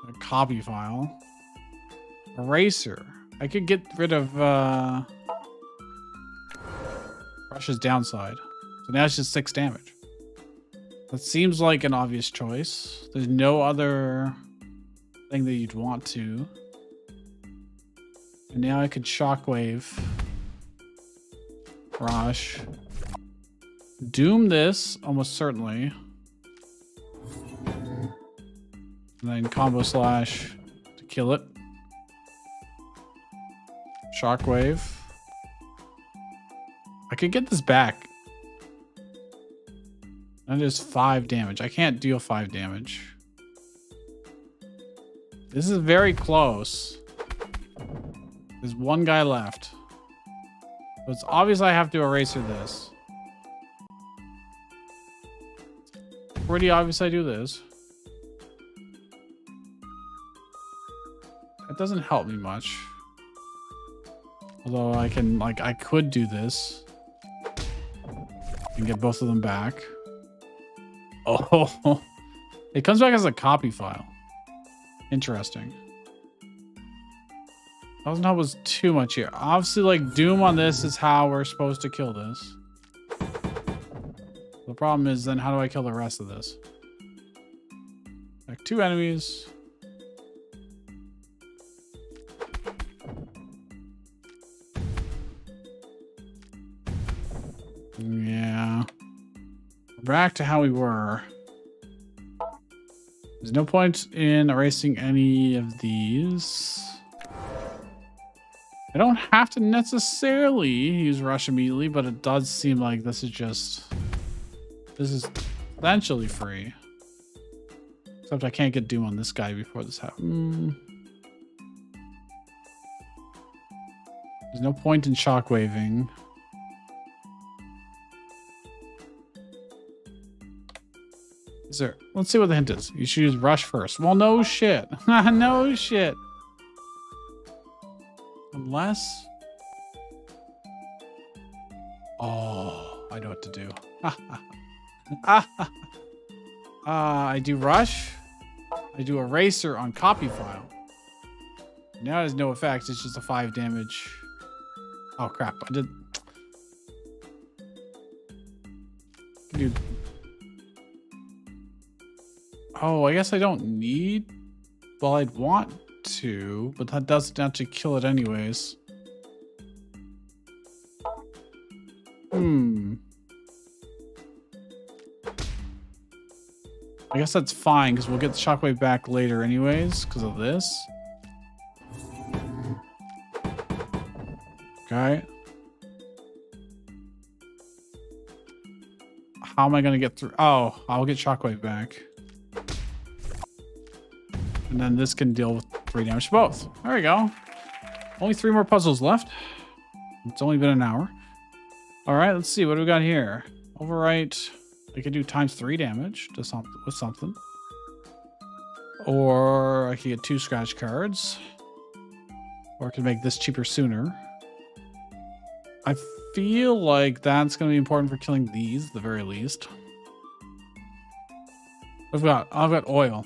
A copy file. Eraser. I could get rid of Rush's downside. So now it's just 6 damage. That seems like an obvious choice. There's no other thing that you'd want to. And now I could Shockwave. Rush. Doom this, almost certainly. And then combo slash to kill it. Shockwave. I could get this back. That is 5 damage. I can't deal 5 damage. This is very close. There's 1 guy left. So it's obvious I have to eraser this. Pretty obvious I do this. It doesn't help me much. Although I can, like, I could do this. And get both of them back. Oh, it comes back as a copy file. Interesting. Doesn't help us too much here. Obviously, like, Doom on this is how we're supposed to kill this. The problem is then how do I kill the rest of this? Like 2 enemies. back to how we were. There's no point in erasing any of these. I don't have to necessarily use rush immediately, but it does seem like this is essentially free. Except I can't get Doom on this guy before this happens. There's no point in shockwaving. Is there? Let's see what the hint is. You should use rush first. Well, no shit. No shit. Unless... Oh, I know what to do. I do rush. I do eraser on copy file. Now it has no effect. It's just a 5 damage. Oh crap! I did. Dude. Oh, I guess I don't need. Well, I'd want to, but that doesn't actually kill it anyways. I guess that's fine because we'll get the shockwave back later anyways because of this. Okay. How am I going to get through? Oh, I'll get shockwave back. And then this can deal with 3 damage to both. There we go. Only 3 more puzzles left. It's only been an hour. All right, let's see. What do we got here? Overwrite. I could do ×3 damage to with something. Or I could get 2 scratch cards. Or I could make this cheaper sooner. I feel like that's going to be important for killing these at the very least. I've got oil.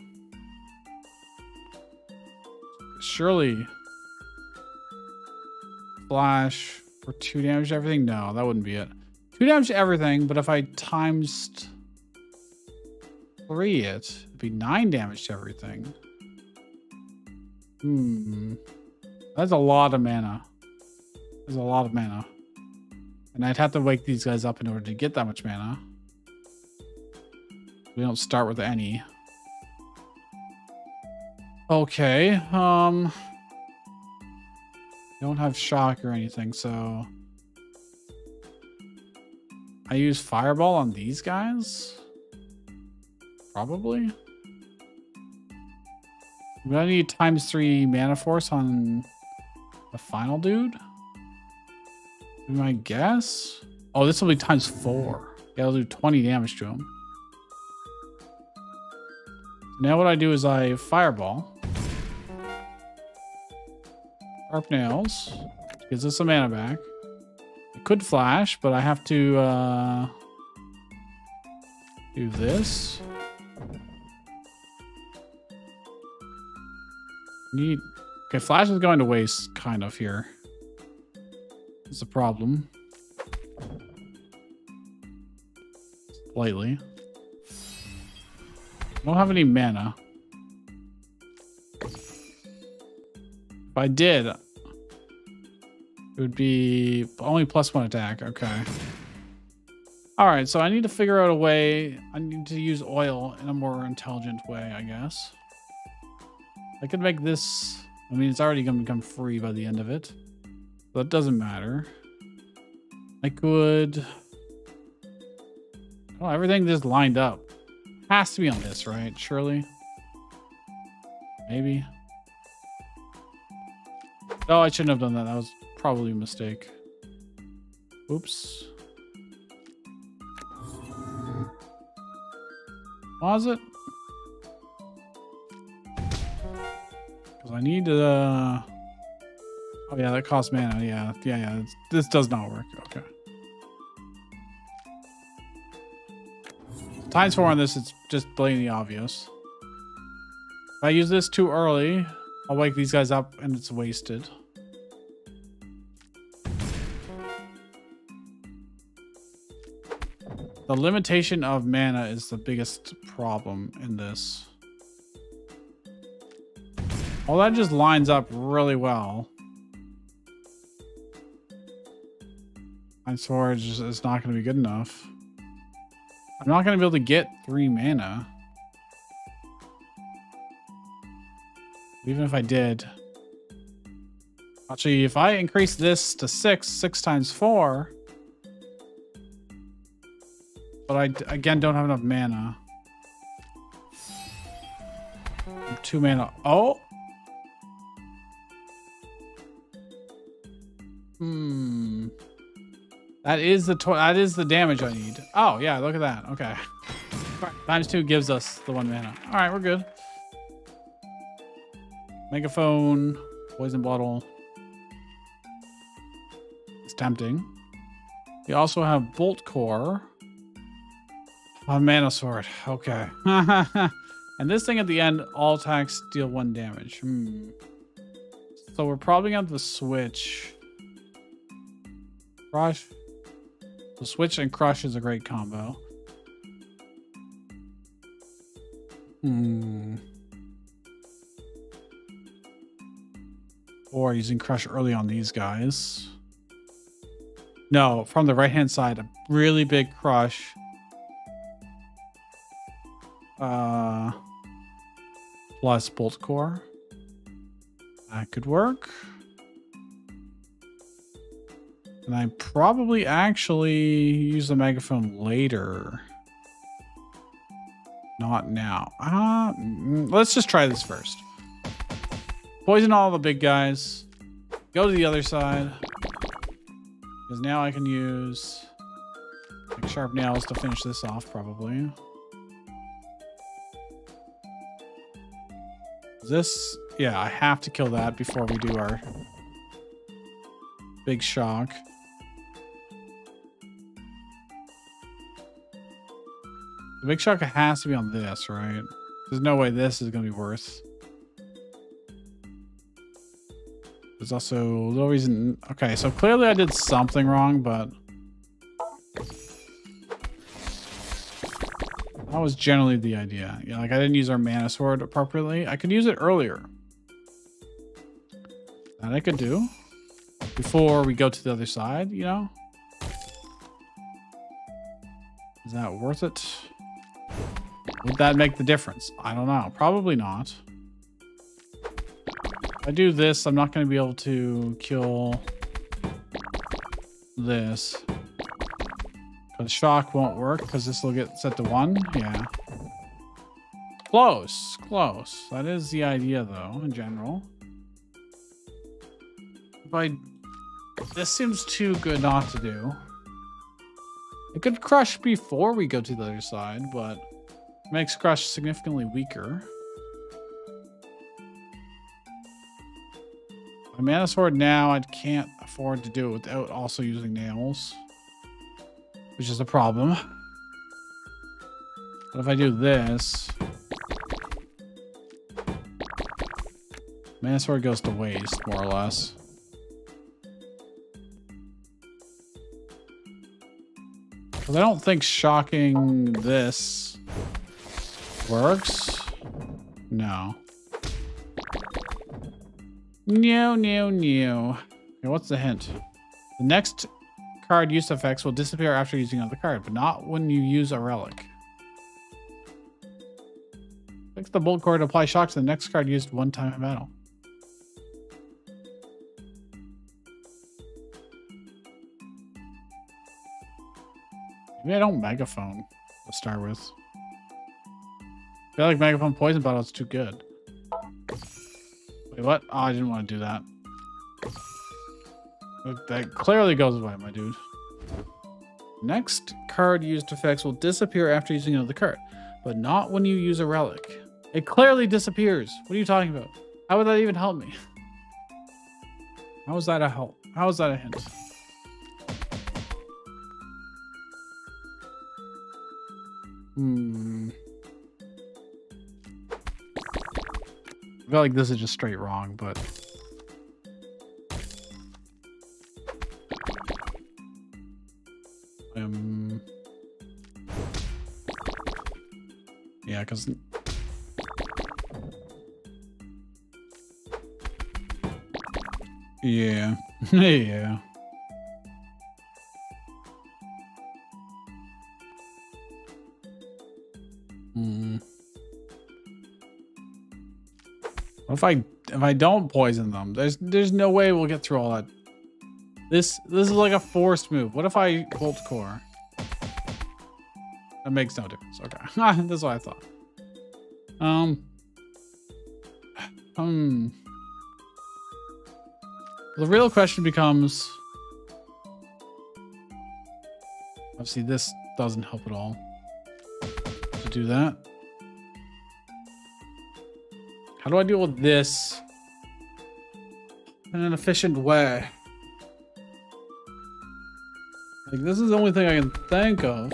Surely flash for 2 damage to everything? No, that wouldn't be it. 2 damage to everything, but if I times 3 it'd be 9 damage to everything. That's a lot of mana. There's a lot of mana. And I'd have to wake these guys up in order to get that much mana. We don't start with any. Okay, don't have shock or anything, so I use fireball on these guys? Probably. I'm gonna need ×3 mana force on the final dude. Be my guess. Oh, this will be ×4. Yeah, I'll do 20 damage to him. Now what I do is I fireball. Sharp nails. Gives us some mana back. I could flash, but I have to do this. Okay, flash is going to waste kind of here. It's a problem. Slightly. I don't have any mana. If I did, it would be only +1 attack. Okay. All right, so I need to figure out a way. I need to use oil in a more intelligent way, I guess. I could make this. I mean, it's already going to become free by the end of it. So that doesn't matter. I could. Oh, everything just lined up. Has to be on this, right? Surely. Maybe. Oh, I shouldn't have done that. That was probably a mistake. Oops. Pause it. Because I need to... Oh, yeah, that costs mana. Yeah. This does not work. Okay. ×4 on this, it's just blatantly obvious. If I use this too early, I'll wake these guys up and it's wasted. The limitation of mana is the biggest problem in this. Well, that just lines up really well. ×4 is not going to be good enough. I'm not going to be able to get 3 mana. Even if I did. Actually, if I increase this to 6 times 4. But I, again, don't have enough mana. 2 mana. Oh! That is the damage I need. Oh, yeah, look at that. Okay. Times 2 gives us the 1 mana. All right, we're good. Megaphone, poison bottle. It's tempting. We also have bolt core. A mana sword. Okay. And this thing at the end, all attacks deal 1 damage. So we're probably going to have to switch. Crush. So switch and crush is a great combo. Or using crush early on these guys. No, from the right-hand side, a really big crush. Plus bolt core. That could work. And I probably actually use the megaphone later. Not now. Let's just try this first. Poison all the big guys. Go to the other side. Because now I can use like sharp nails to finish this off, probably. This, yeah, I have to kill that before we do our big shock. The big shock has to be on this, right? There's no way this is going to be worth. There's also no reason. Okay, so clearly I did something wrong, but that was generally the idea. Yeah, like I didn't use our mana sword appropriately. I could use it earlier. That I could do before we go to the other side, you know? Is that worth it? Would that make the difference? I don't know. Probably not. If I do this, I'm not going to be able to kill this. Because shock won't work because this will get set to 1. Yeah. Close. Close. That is the idea, though, in general. This seems too good not to do. It could crush before we go to the other side, but it makes crush significantly weaker. My mana sword now, I can't afford to do it without also using nails, which is a problem. But if I do this, mana sword goes to waste, more or less. Because I don't think shocking this works. No. No. Okay, what's the hint? The next card use effects will disappear after using another card, but not when you use a relic. Fix the bolt core to apply shock to the next card used 1 time in battle. Maybe I don't megaphone to start with. I feel like megaphone poison bottle is too good. Wait, what? Oh, I didn't want to do that. Look, that clearly goes away, my dude. Next card used effects will disappear after using another card, but not when you use a relic. It clearly disappears. What are you talking about? How would that even help me? How is that a help? How is that a hint? I feel like this is just straight wrong, but yeah, because yeah. Yeah. What if I don't poison them? There's no way we'll get through all that. This is like a forced move. What if I Bolt Core? That makes no difference. Okay. That's what I thought. The real question becomes, obviously this doesn't help at all to do that. How do I deal with this in an efficient way? Like, this is the only thing I can think of.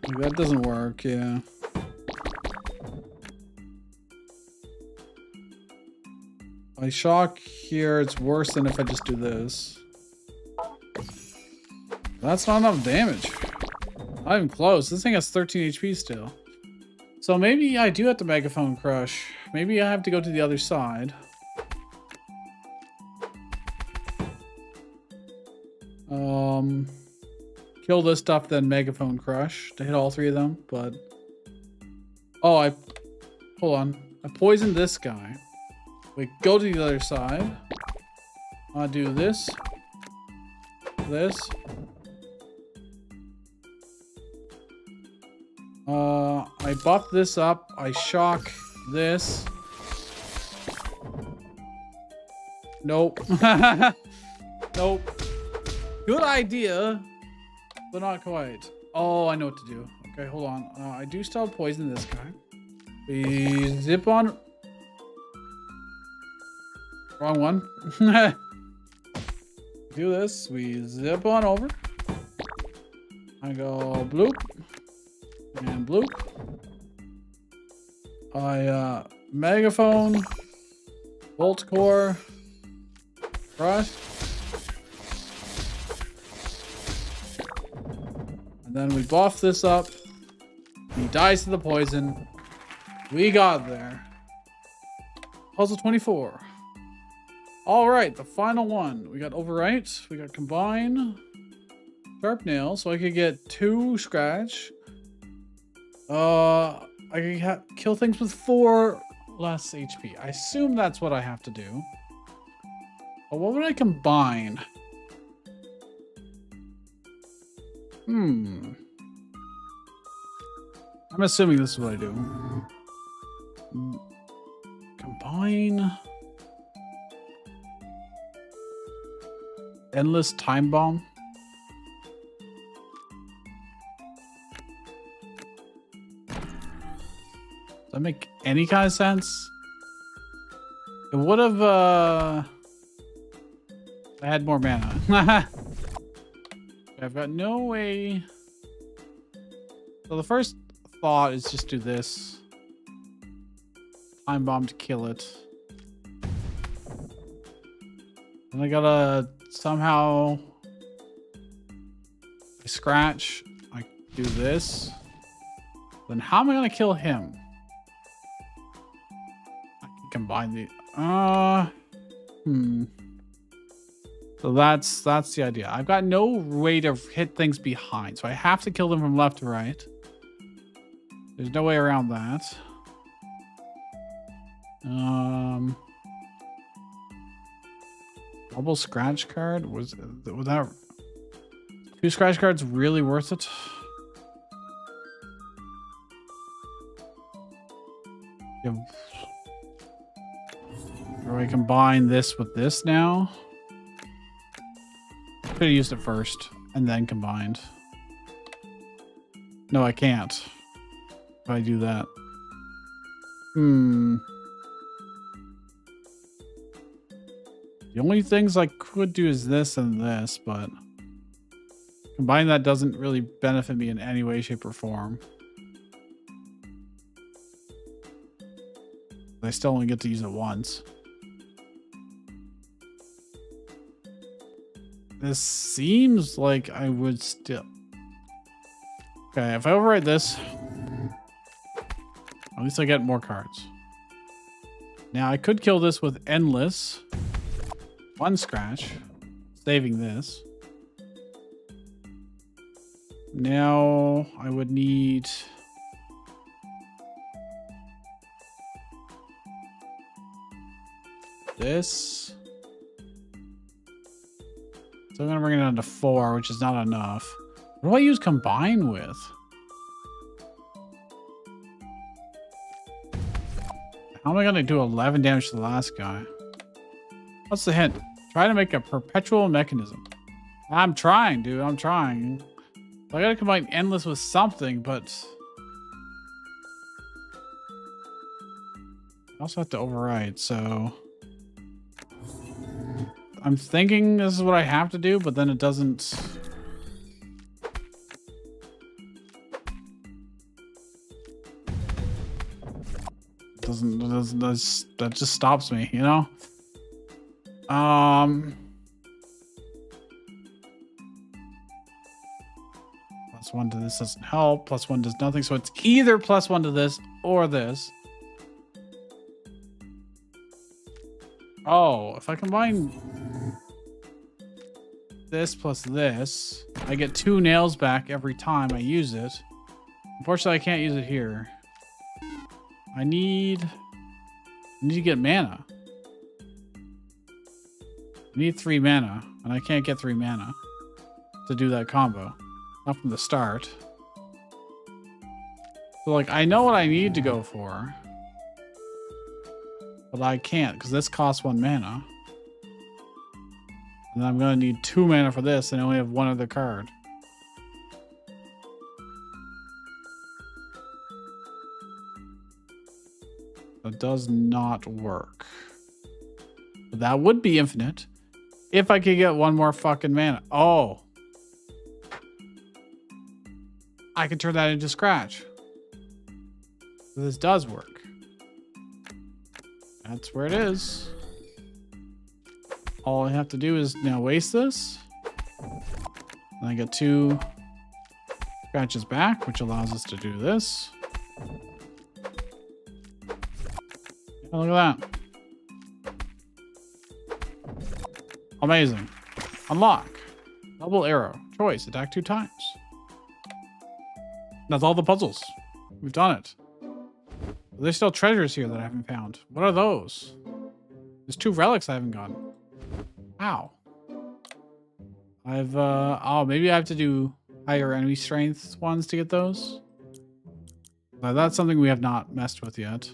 Like, that doesn't work, yeah. If I shock here, it's worse than if I just do this. That's not enough damage. Not even close. This thing has 13 HP still. So maybe I do have to Megaphone Crush. Maybe I have to go to the other side. Kill this stuff, then Megaphone Crush to hit all three of them, but... Oh, hold on. I poisoned this guy. We go to the other side. I do this. This. I buff this up. I shock this. Nope. Nope. Good idea, but not quite. Oh, I know what to do. Okay, hold on. I do still poison this guy. We zip on. Wrong one. Do this. We zip on over. I go bloop. And bloop. I Megaphone. Bolt Core. Crush. And then we buff this up. He dies to the poison. We got there. Puzzle 24. All right, the final one. We got Overwrite. We got Combine. Sharp Nail, so I could get 2 Scratch. I can kill things with 4 less HP. I assume that's what I have to do. But what would I combine? I'm assuming this is what I do. Combine. Endless Time Bomb. Does that make any kind of sense? It would have, I had more mana. I've got no way. So the first thought is just do this. Time Bomb to kill it. And I gotta somehow scratch. I do this. Then how am I gonna kill him? I can combine the So that's the idea. I've got no way to hit things behind, so I have to kill them from left to right. There's no way around that. Double scratch card? Was that 2 scratch cards really worth it? Do I combine this with this now? Could have used it first and then combined. No, I can't. If I do that. The only things I could do is this and this, but combining that doesn't really benefit me in any way, shape, or form. I still only get to use it once. This seems like I would still... Okay, if I overwrite this, at least I get more cards. Now, I could kill this with Endless. 1 scratch. Saving this. Now, I would need this. So I'm gonna bring it down to 4, which is not enough. What do I use combine with? How am I gonna do 11 damage to the last guy? What's the hint? Try to make a perpetual mechanism. I'm trying, dude. I'm trying. I gotta combine endless with something, but I also have to override, so I'm thinking this is what I have to do, but then it doesn't. That just stops me, you know? +1 to this doesn't help. +1 does nothing. So it's either +1 to this or this. Oh, if I combine this plus this, I get 2 nails back every time I use it. Unfortunately, I can't use it here. I need to get mana. I need 3 mana, and I can't get 3 mana to do that combo. Not from the start. So, like, I know what I need to go for, but I can't because this costs 1 mana. And I'm going to need 2 mana for this, and I only have 1 other card. That does not work. But that would be infinite if I could get 1 more fucking mana. Oh. I can turn that into scratch. So this does work. That's where it is. All I have to do is now waste this. And I get 2 scratches back, which allows us to do this. Oh, look at that. Amazing. Unlock. Double arrow. Choice. Attack 2 times. That's all the puzzles. We've done it. There's still treasures here that I haven't found. What are those? There's 2 relics I haven't gotten. Wow. Oh, maybe I have to do higher enemy strength ones to get those. Now, that's something we have not messed with yet.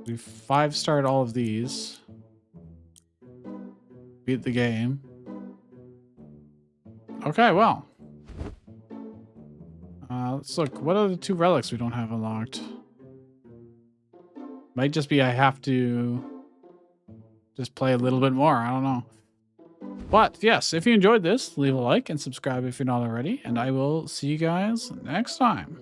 We've 5-starred all of these. Beat the game. Okay, well. Let's look. What are the 2 relics we don't have unlocked? Might just be I have to just play a little bit more. I don't know. But yes, if you enjoyed this, leave a like and subscribe if you're not already. And I will see you guys next time.